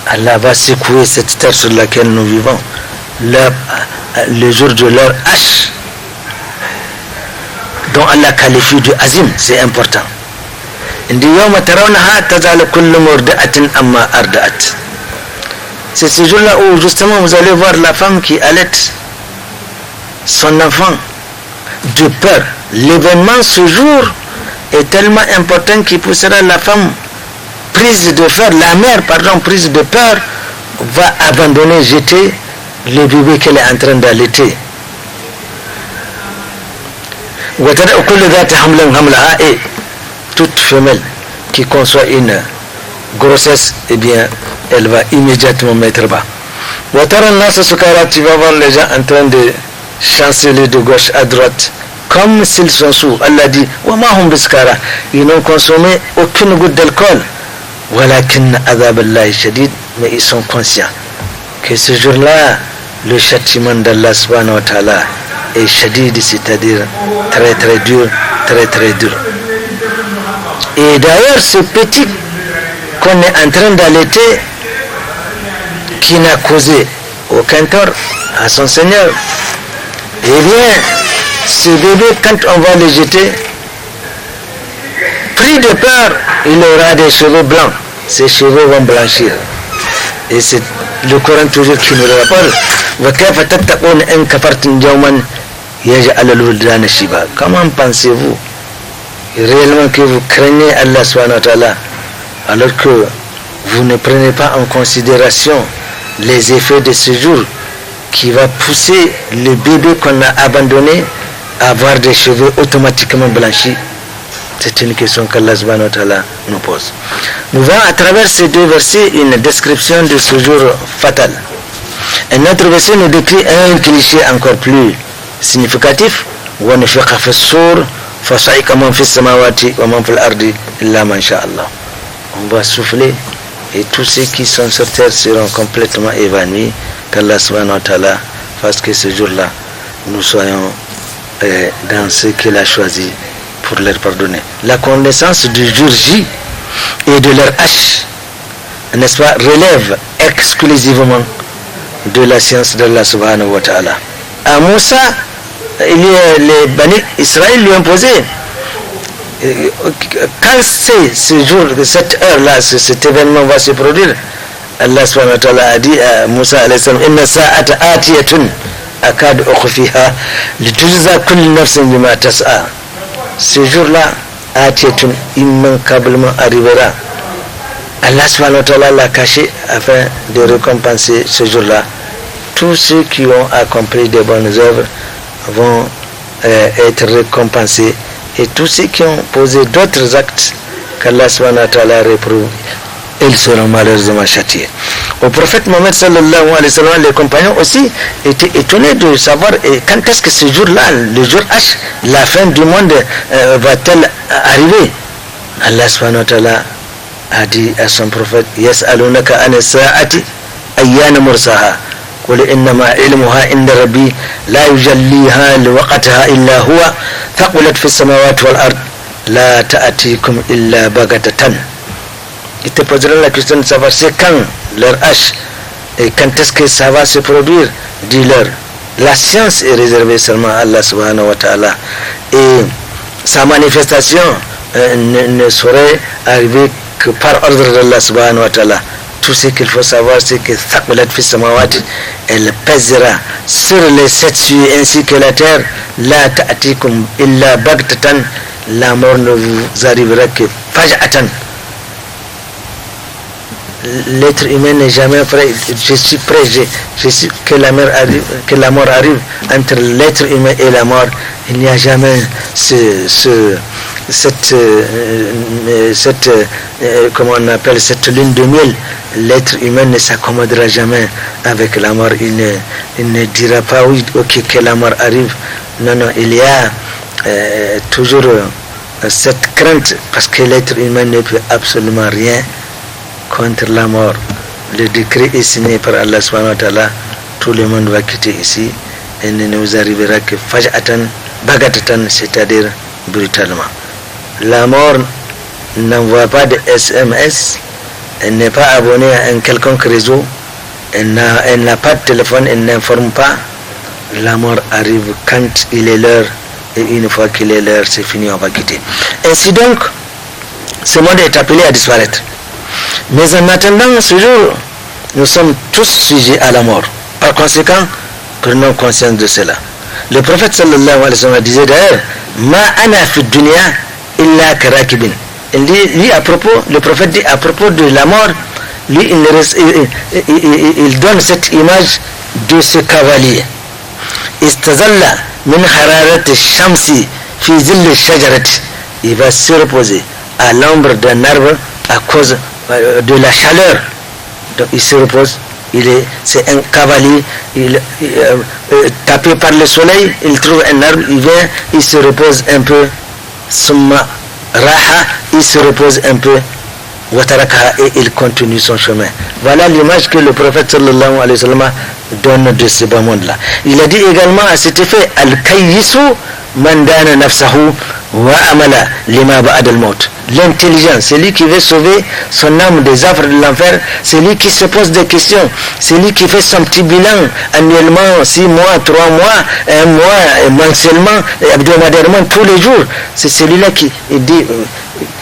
Allah va secouer cette terre sur laquelle nous vivons, le jour de leur hache, dont Allah qualifie de azim, c'est important. C'est ce jour-là où justement vous allez voir la femme qui allaite son enfant de peur. L'événement ce jour est tellement important qu'il poussera la femme prise de peur, va abandonner, jeter le bébé qu'elle est en train d'allaiter. Et toute femelle qui conçoit une grossesse, eh bien, elle va immédiatement mettre bas. Tu vas voir les gens en train de chanceler de gauche à droite, comme s'ils sont sous. Allah dit, ils n'ont consommé aucune goutte d'alcool. Walakin adhaballahi shadid, mais ils sont conscients que ce jour-là, le châtiment d'Allah subhanahu wa ta'ala est shadid, c'est-à-dire très très dur, très très dur. Et d'ailleurs, ce petit qu'on est en train d'allaiter, qui n'a causé aucun tort à son Seigneur, eh bien, ce bébé, quand on va le jeter, pris de peur, il aura des cheveux blancs. Ses cheveux vont blanchir. Et c'est le Coran toujours qui nous rappelle. Comment pensez-vous réellement que vous craignez Allah subhanahu wa ta'ala alors que vous ne prenez pas en considération les effets de ce jour qui va pousser le bébé qu'on a abandonné à avoir des cheveux automatiquement blanchis? C'est une question qu'Allah subhanahu wa ta'ala nous pose. Nous voyons à travers ces deux versets une description de ce jour fatal. Un autre verset nous décrit un cliché encore plus significatif. On va souffler et tous ceux qui sont sur terre seront complètement évanouis. Qu'Allah subhanahu wa ta'ala fasse que ce jour-là nous soyons dans ce qu'il a choisi pour leur pardonner. La connaissance du jour J et de leur H, n'est-ce pas, relève exclusivement de la science d'Allah subhanahu wa ta'ala. À Moussa, les Bani Israël lui ont posé, quand c'est ce jour, cette heure-là, cet événement va se produire, Allah subhanahu wa ta'ala a dit à Moussa alayhi salam, inna sa'ata atiyatun akad ukhfiha litujza kulli nafsin bima tas'a. Ce jour-là, atiyatun, immanquablement arrivera. Allah subhanahu wa ta'ala l'a caché afin de récompenser ce jour-là. Tous ceux qui ont accompli de bonnes œuvres vont être récompensés, et tous ceux qui ont posé d'autres actes qu'Allah subhanahu wa ta'ala réprouve, ils seront malheureusement châtiés. Au prophète Mohammed sallallahu alayhi wa sallam, les compagnons aussi étaient étonnés de savoir quand est-ce que ce jour-là, le jour H, la fin du monde va-t-elle arriver. Allah subhanahu wa ta'ala a dit à son prophète, yas'alunaka an as-sa'ati ayyana mursaha qul innama ilmuha inda rabbi la yujalliha liwaqtiha illa huwa thaqulat fis samawati wal ard la ta'atikum illa bagatatan. Ils te poseront la question de savoir c'est quand leur H et quand est-ce que ça va se produire. Dis-leur, La science est réservée seulement à Allah subhanahu wa ta'ala. Et sa manifestation ne saurait arriver que par ordre d'Allah subhanahu wa ta'ala. Tout ce qu'il faut savoir, c'est que Thaqulat fi samawati, elle pèsera sur les 7 cieux ainsi que la terre. La ta'atikum illa baghtatan, la mort ne vous arrivera que faj'atan. L'être humain n'est jamais prêt. Je suis prêt, je suis que la mort arrive entre l'être humain et la mort. Il n'y a jamais comment on appelle, cette lune de miel. L'être humain ne s'accommodera jamais avec la mort. Il ne dira pas oui, ok, que la mort arrive. Non, il y a toujours cette crainte, parce que l'être humain ne peut absolument rien contre la mort. Le décret est signé par Allah subhanahu wa ta'ala. Tout le monde va quitter ici et il ne nous arrivera que faj'atan, bagatatan, c'est-à-dire brutalement. La mort n'envoie pas de SMS, elle n'est pas abonnée à un quelconque réseau, elle n'a pas de téléphone, elle n'informe pas. La mort arrive quand il est l'heure, et une fois qu'il est l'heure, c'est fini, on va quitter. Ainsi donc, ce monde est appelé à disparaître. Mais en attendant ce jour, nous sommes tous sujets à la mort. Par conséquent, prenons conscience de cela. Le prophète sallallahu alayhi wa sallam disait d'ailleurs, ma ana fi dunya illa karakibin. Il dit, le prophète dit à propos de la mort, lui il donne cette image de ce cavalier. Istazalla min hararat shamsi fi zill shajarat. Il va se reposer à l'ombre d'un arbre à cause de la chaleur. Donc il se repose, c'est un cavalier, tapé par le soleil, il trouve un arbre, il vient, il se repose un peu, summa raha, il se repose un peu, watarakaha, et il continue son chemin. Voilà l'image que le prophète sallallahu alayhi wa sallam donne de ce bas monde-là. Il a dit également à cet effet, al-kayyisu man dana nafsahu wa amala lima ba'da al-maut. L'intelligent, celui qui veut sauver son âme des affres de l'enfer, celui qui se pose des questions, celui qui fait son petit bilan annuellement, 6 mois, 3 mois, 1 mois, mensuellement, hebdomadairement, tous les jours. C'est celui-là qui dit,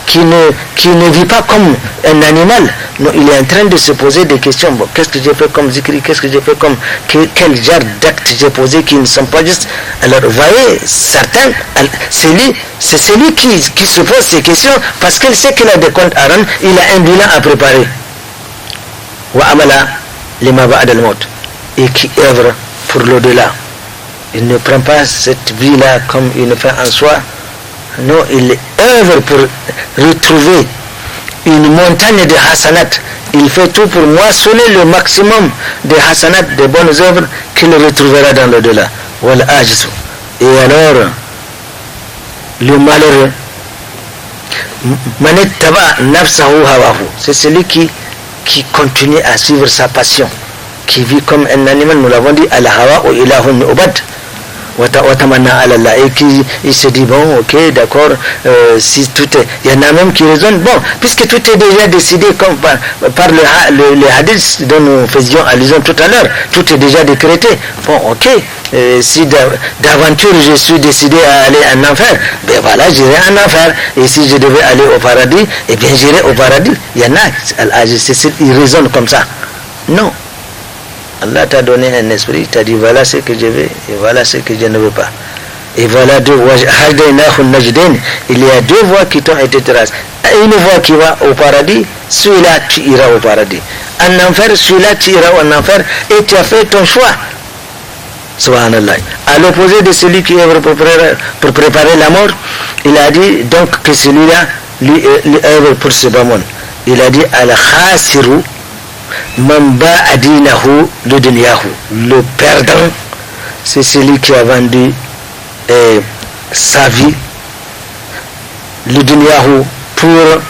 qui ne vit pas comme un animal. Non, il est en train de se poser des questions. Bon, qu'est-ce que j'ai fait comme zikri, qu'est-ce que j'ai fait comme, quel genre d'actes j'ai posé qui ne sont pas justes. Alors, vous voyez, certains, c'est celui qui se pose ces questions parce qu'il sait qu'il a des comptes à rendre, il a un bilan à préparer. Wa amala lima ba'da al-maut, et qui œuvre pour l'au-delà. Il ne prend pas cette vie-là comme une fin en soi. Non, il œuvre pour retrouver une montagne de hasanat. Il fait tout pour moissonner le maximum de hasanat, de bonnes œuvres qu'il retrouvera dans l'au-delà. Wal ajzu. Et alors, le malheureux, manittaba nafsahu hawahu, c'est celui qui continue à suivre sa passion, qui vit comme un animal. Nous l'avons dit, al-hawa ou ilahun ubad. Et qui il se dit, bon, ok, d'accord, si tout est, il y en a même qui raisonnent, bon, puisque tout est déjà décidé comme par le hadith dont nous faisions allusion tout à l'heure, tout est déjà décrété, bon, ok, si d'aventure je suis décidé à aller en enfer, ben voilà, j'irai en enfer, et si je devais aller au paradis, eh bien j'irai au paradis. Il y en a, ils raisonnent comme ça. Non. Allah t'a donné un esprit, t'a dit voilà ce que je veux et voilà ce que je ne veux pas. Et voilà deux voies. Il y a 2 voies qui t'ont été tracées. Une voie qui va au paradis, celui-là tu iras au paradis. En enfer, celui-là tu iras en enfer et tu as fait ton choix. Subhanallah. À l'opposé de celui qui œuvre pour préparer la mort, il a dit donc que celui-là lui œuvre pour ce bas monde. Il a dit al-khasiru man ba'a dinahu li dunyahu. Le perdant, c'est celui qui a vendu sa vie, li dunyahu, pour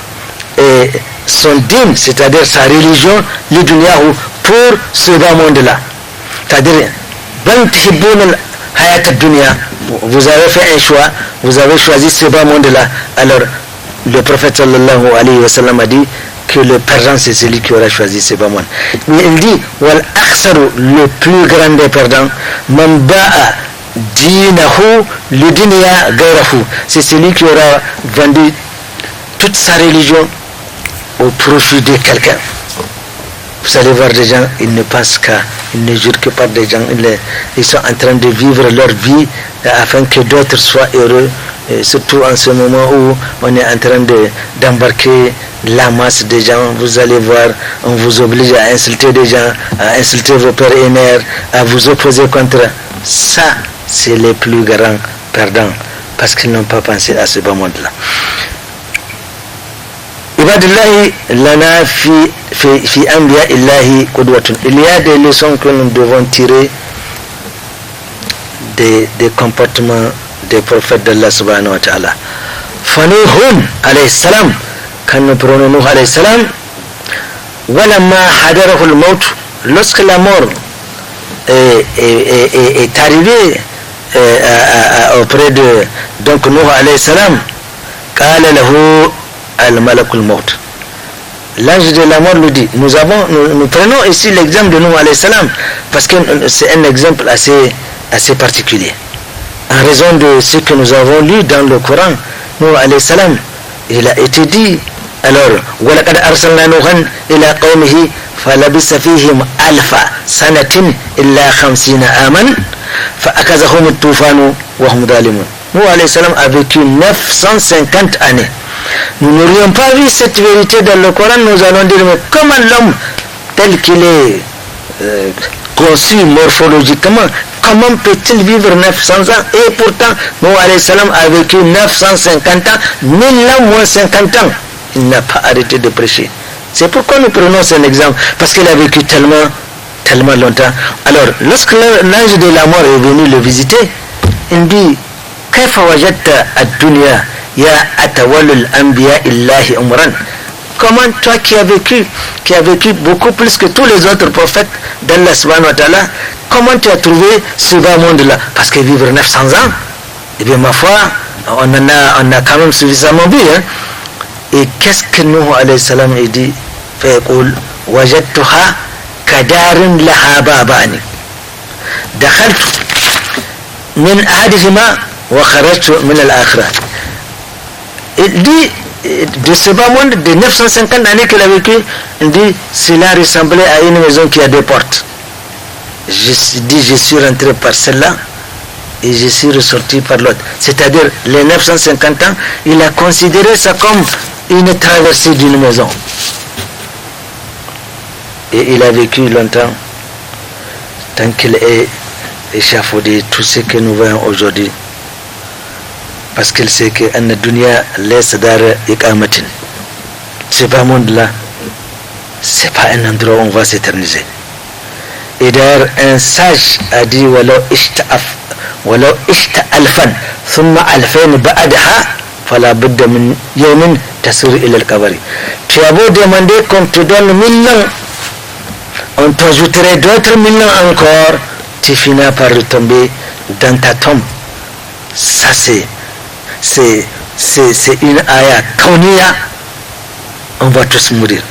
son dîme, c'est-à-dire sa religion, li dunyahu, pour ce bas monde-là. C'est-à-dire, vous avez fait un choix, vous avez choisi ce bas monde-là. Alors, le prophète sallallahu alayhi wa sallam a dit que le perdant c'est celui qui aura choisi ce bas monde. Mais il dit wal akhsaru, le plus grand des perdants, man ba'a dinahu lidunya ghayrahu, c'est celui qui aura vendu toute sa religion au profit de quelqu'un. Vous allez voir des gens, ils ne pensent qu'à, ils ne jurent que par des gens, ils sont en train de vivre leur vie afin que d'autres soient heureux, et surtout en ce moment où on est en train d'embarquer la masse des gens. Vous allez voir, on vous oblige à insulter des gens, à insulter vos pères et mères, à vous opposer contre. Ça, c'est les plus grands perdants, parce qu'ils n'ont pas pensé à ce bas monde-là. Ibadillahi lana fi anbiya illahi qudwatun. Il y a des leçons que nous devons tirer des comportements des prophètes d'Allah subhanahu wa ta'ala. Fanuhun alayhi salam, quand nous prenons Nuh alayhi salam, walamma hadarahu al-maut, lorsque la mort est arrivée auprès de donc Nuh alayhi salam, qala lahu al-malakul maut. L'ange de la mort nous dit, nous prenons ici l'exemple de Nuh alayhi salam parce que c'est un exemple assez particulier. En raison de ce que nous avons lu dans le Coran, Nuh alayhi salam, il a été dit, alors, وَلَقَدْ أَرْسَلْنَا نُوحًا إِلَىٰ قَوْمِهِ فَلَبِثَ فِيهِمْ أَلْفَ سَنَةٍ إِلَّا 50 عَامًا فَأَخَذَهُمُ الطُّوفَانُ وَهُمْ ظَالِمُونَ. Nuh alayhi salam a vécu 950 années. Nous n'aurions pas vu cette vérité dans le Coran, nous allons dire, mais comment l'homme tel qu'il est conçu morphologiquement, comment peut-il vivre 900 ans? Et pourtant, Nuh alayhi salam a vécu 950 ans, 1000 ans moins 50 ans. Il n'a pas arrêté de prêcher. C'est pourquoi nous prenons cet exemple, parce qu'il a vécu tellement longtemps. Alors, lorsque l'ange de la mort est venu le visiter, il dit, كيف وجدت الدنيا يا أتول الأنبياء الله عمرا. Comment toi qui as vécu beaucoup plus que tous les autres prophètes d'Allah subhanahu wa ta'ala, comment tu as trouvé ce bas monde-là? Parce que vivre 900 ans, eh bien ma foi, on a quand même suffisamment vu. Hein? Et qu'est-ce que Nuh alayhi salam a dit? فيقول وجدتها كدار لها بابان دخلت من أحدهما وخرجت من الآخرة. Il dit de ce bas monde de 950 années qu'il a vécu, il dit cela ressemblait à une maison qui a deux portes. Je suis rentré par celle-là et je suis ressorti par l'autre. C'est-à-dire les 950 ans, il a considéré ça comme une traversée d'une maison. Et il a vécu longtemps, tant qu'il est échafaudé tout ce que nous voyons aujourd'hui. Parce qu'il sait que la dunya laysa dar iqamatin. Ce bas monde-là, c'est pas un endroit où on va s'éterniser. Et d'ailleurs, un sage a dit walau ishta alfan thumma alfain ba'daha fala budda min yawmin tasir ila al-qabri. Tu as beau demander qu'on te donne 1000 ans, on t'ajouterait d'autres 1000 ans encore, tu finis par retomber dans ta tombe. Ça c'est une ayah kauniya, on va tous mourir.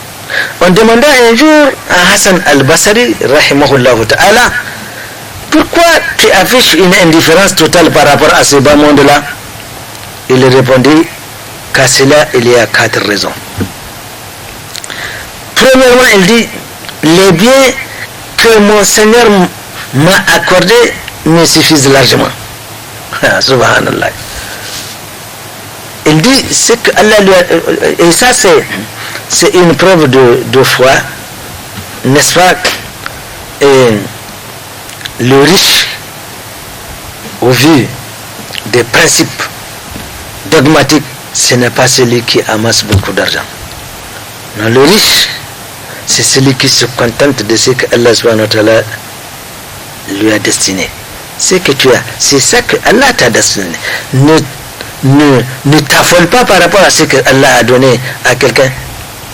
On demanda un jour à Hassan al-Basri rahimahullah ta'ala, pourquoi tu affiches une indifférence totale par rapport à ce bas monde-là? Il répondit qu'à cela il y a 4 raisons. Premièrement, il dit, les biens que mon Seigneur m'a accordés me suffisent largement. Subhanallah. Il dit ce que Allah lui a, et ça c'est une preuve de foi, n'est-ce pas? Et le riche, au vu des principes dogmatiques, ce n'est pas celui qui amasse beaucoup d'argent. Non, le riche, c'est celui qui se contente de ce que Allah subhanahu wa ta'ala lui a destiné. Ce que tu as, c'est ça que Allah t'a destiné. Ne t'affole pas par rapport à ce que Allah a donné à quelqu'un.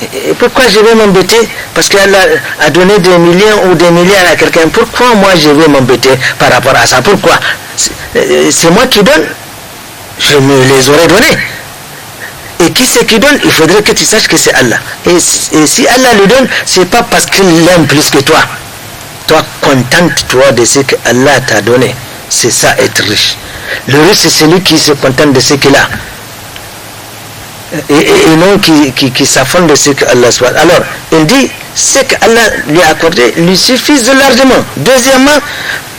Et pourquoi je vais m'embêter? Parce qu'Allah a donné des millions ou des milliards à quelqu'un. Pourquoi moi je vais m'embêter par rapport à ça? Pourquoi? C'est moi qui donne. Je me les aurais donnés. Et qui c'est qui donne? Il faudrait que tu saches que c'est Allah. Et si Allah le donne, c'est pas parce qu'il l'aime plus que toi. toi contente-toi de ce que Allah t'a donné. C'est ça être riche. Le riche c'est celui qui se contente de ce qu'il a. Et non qui s'affronte de ce que Allah soit. Alors, il dit, ce que Allah lui a accordé lui suffit largement. Deuxièmement,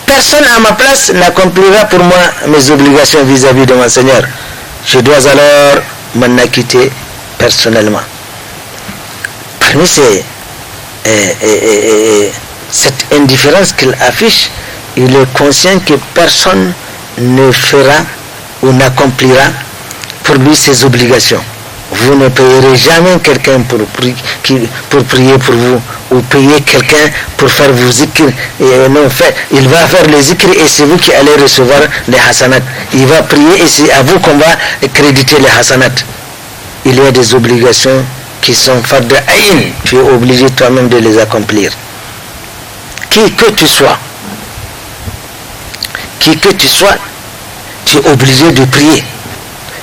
personne à ma place n'accomplira pour moi mes obligations vis-à-vis de mon Seigneur. Je dois alors m'en acquitter personnellement. Parmi cette indifférence qu'il affiche, il est conscient que personne ne fera ou n'accomplira pour lui ses obligations. Vous ne payerez jamais quelqu'un pour prier pour vous, ou payer quelqu'un pour faire vos zikr. Il va faire les zikr et c'est vous qui allez recevoir les hasanat. Il va prier et c'est à vous qu'on va créditer les hasanat. Il y a des obligations qui sont fard ayn. Tu es obligé toi-même de les accomplir. Qui que tu sois, tu es obligé de prier.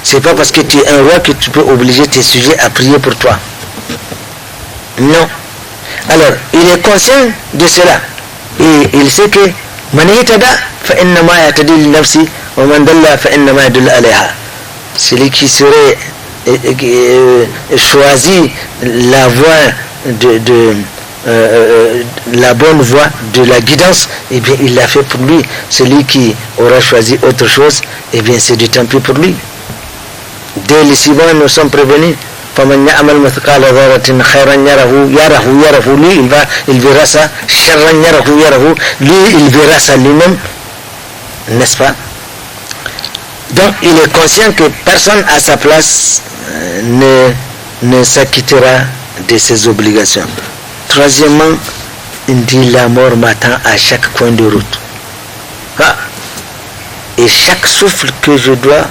C'est pas parce que tu es un roi que tu peux obliger tes sujets à prier pour toi. Non. Alors, il est conscient de cela. Et il sait que man yatada fa innama yatadi li nafsi wa man dalla fa innama yadullu alayha. Celui qui serait choisi la voie la bonne voie de la guidance, eh bien il l'a fait pour lui. Celui qui aura choisi autre chose, eh bien c'est du tant pis pour lui. Dès les civils nous sommes prévenus. فَمَنْ يَعْمَلْ مِثْقَالَ ذَرَّةٍ خَيْرًا يَرَهُ, lui il verra ça. شَرًّا يَرَهُ, lui il verra ça lui-même, n'est-ce pas? Donc il est conscient que personne à sa place ne s'acquittera de ses obligations. Troisièmement, il dit la mort m'attend à chaque coin de route. Et chaque souffle que je dois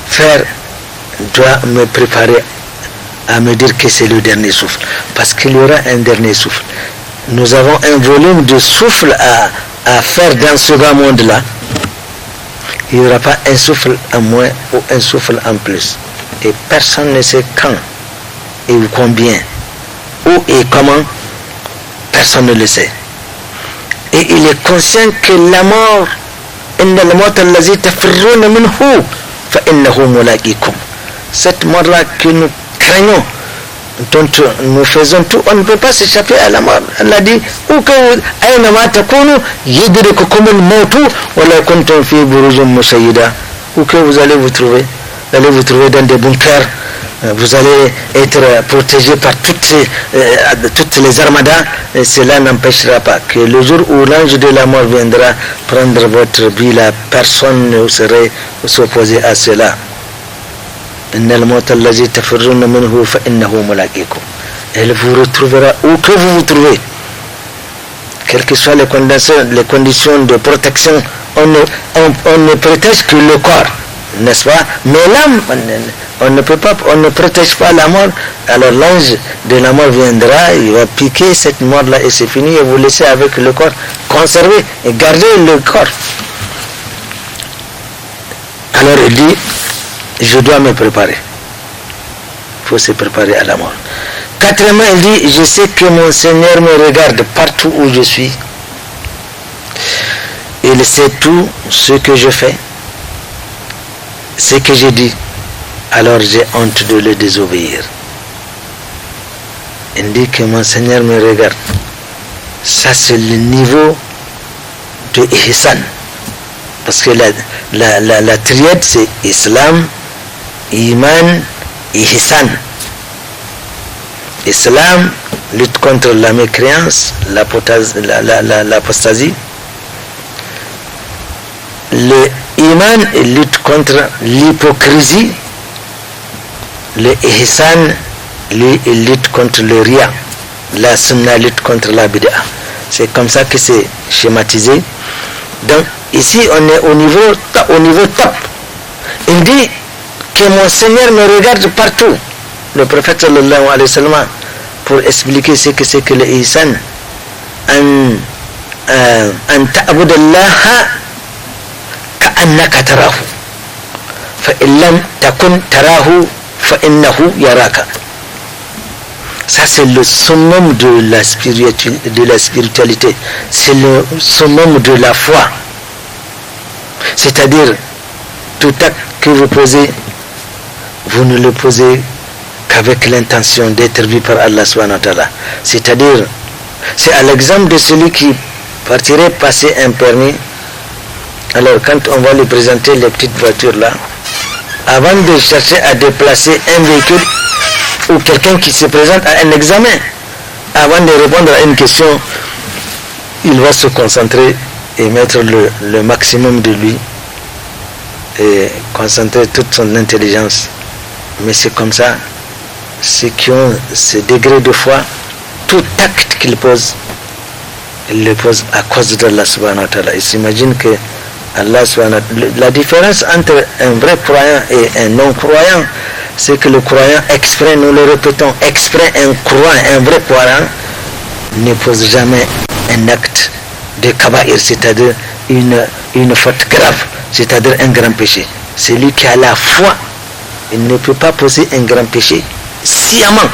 faire doit me préparer à me dire que c'est le dernier souffle, parce qu'il y aura un dernier souffle. Nous avons un volume de souffle à faire dans ce bas monde là. Il n'y aura pas un souffle en moins ou un souffle en plus, et personne ne sait quand et combien, où et comment, personne ne le sait. Et il est conscient que la mort, inna al-maut allazi tafirruna minhu fa innahu mulaqikum. Cette mort-là que nous craignons, dont nous faisons tout, on ne peut pas s'échapper à la mort. Allah dit, où que vous allez vous trouver, dans des bunkers, vous allez être protégé par toutes les armadas, et cela n'empêchera pas que le jour où l'ange de la mort viendra prendre votre vie, la personne ne saurait s'opposer à cela. Elle vous retrouvera où que vous vous trouvez, quelles que soient les conditions de protection. On ne protège que le corps, n'est-ce pas? Mais l'âme, on ne protège pas la mort. Alors l'ange de la mort viendra, il va piquer cette mort-là et c'est fini, et vous laissez avec le corps, conserver et garder le corps. Alors il dit, je dois me préparer. Il faut se préparer à la mort. Quatrièmement, il dit, je sais que mon Seigneur me regarde partout où je suis. Il sait tout ce que je fais, ce que je dis. Alors j'ai honte de le désobéir. Il dit que mon Seigneur me regarde. Ça c'est le niveau de ihsan. Parce que la triade c'est Islam, Iman, Ihsan. Islam lutte contre la mécréance, l'apostasie. Le Iman lutte contre l'hypocrisie. Le Ihsan lutte contre le Ria. La Sunna lutte contre la Bid'a. C'est comme ça que c'est schématisé. Donc ici on est au niveau top. Il dit que mon Seigneur me regarde partout. Le prophète sallallahu alayhi wa sallam, pour expliquer ce que c'est que le ihsan, an ta'budallaha ka'annaka tarahu, fa in lam takun tarahu fa innahu yaraka. Ça, c'est le summum de la spiritualité. C'est le summum de la foi. C'est-à-dire, tout acte que vous posez, vous ne le posez qu'avec l'intention d'être vu par Allah subhanahu wa ta'ala. C'est-à-dire, c'est à l'exemple de celui qui partirait passer un permis. Alors, quand on va lui présenter les petites voitures là, avant de chercher à déplacer un véhicule ou quelqu'un qui se présente à un examen, avant de répondre à une question, il va se concentrer et mettre le maximum de lui et concentrer toute son intelligence. Mais c'est comme ça, ceux qui ont ce degré de foi, tout acte qu'ils posent, ils le posent à cause d'Allah subhanahu wa ta'ala. Ils s'imaginent que Allah subhanahu wa ta'ala, la différence entre un vrai croyant et un non-croyant, c'est que le croyant exprès, nous le répétons, exprès un croyant, un vrai croyant, ne pose jamais un acte de kaba'ir, c'est-à-dire une faute grave, c'est-à-dire un grand péché. Celui qui a la foi, il ne peut pas poser un grand péché sciemment,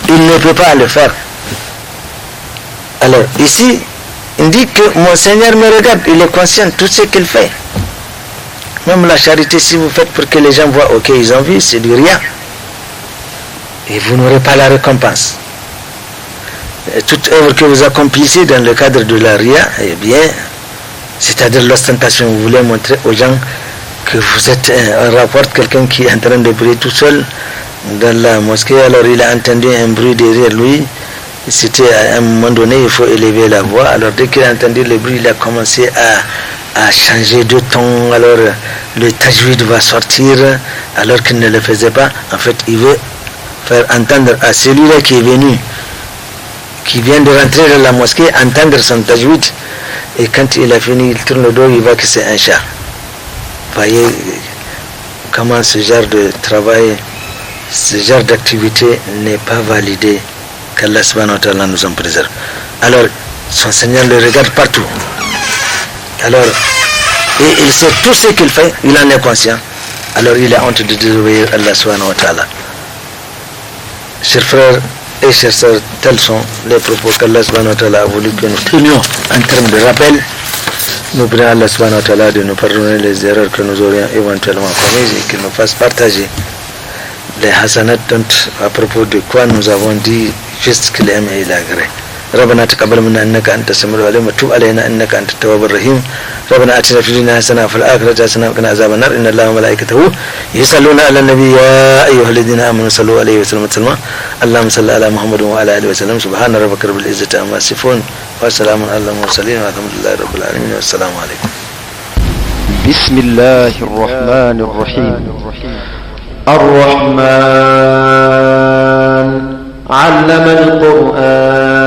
il ne peut pas le faire. Alors ici, il dit que mon Seigneur me regarde, il est conscient de tout ce qu'il fait. Même la charité, si vous faites pour que les gens voient, ok, ils ont vu, c'est du rien. Et vous n'aurez pas la récompense. Et toute œuvre que vous accomplissez dans le cadre de la ria, eh bien, c'est-à-dire l'ostentation, vous voulez montrer aux gens que vous êtes un rapport, quelqu'un qui est en train de prier tout seul dans la mosquée, alors il a entendu un bruit derrière lui. C'était à un moment donné, il faut élever la voix. Alors dès qu'il a entendu le bruit, il a commencé à changer de ton. Alors le tajwid va sortir alors qu'il ne le faisait pas. En fait, il veut faire entendre à celui-là qui est venu, qui vient de rentrer dans la mosquée, entendre son tajwid. Et quand il a fini, il tourne le dos, il voit que c'est un chat. Voyez comment ce genre de travail, ce genre d'activité n'est pas validé. Qu'Allah subhanahu wa ta'ala nous en préserve. Alors, son Seigneur le regarde partout. Alors, et il sait tout ce qu'il fait, il en est conscient. Alors, il a honte de désobéir à Allah subhanahu wa ta'ala. Chers frères et chers sœurs, tels sont les propos qu'Allah subhanahu wa ta'ala a voulu que nous tenions en termes de rappel. Nous prions Allah subhanahu wa ta'ala de nous pardonner les erreurs que nous aurions éventuellement commises et qu'il nous fasse partager les hasanat à propos de quoi nous avons dit juste qu'il aime et il agrée. ربنا تقبل منا انك انت السميع العليم وتب علينا انك انت التواب الرحيم ربنا اتنا في الدنيا حسنه وفي الاخره حسنه وقنا عذاب النار ان الله وملائكته يصلون على النبي يا ايها الذين امنوا صلوا عليه وسلموا تسليما اللهم صل على محمد وعلى اله وسلم سبحان ربك رب العزه عما يصفون وسلام على المرسلين والحمد لله رب العالمين والسلام عليكم. بسم الله الرحمن الرحيم. الرحمن علم القرآن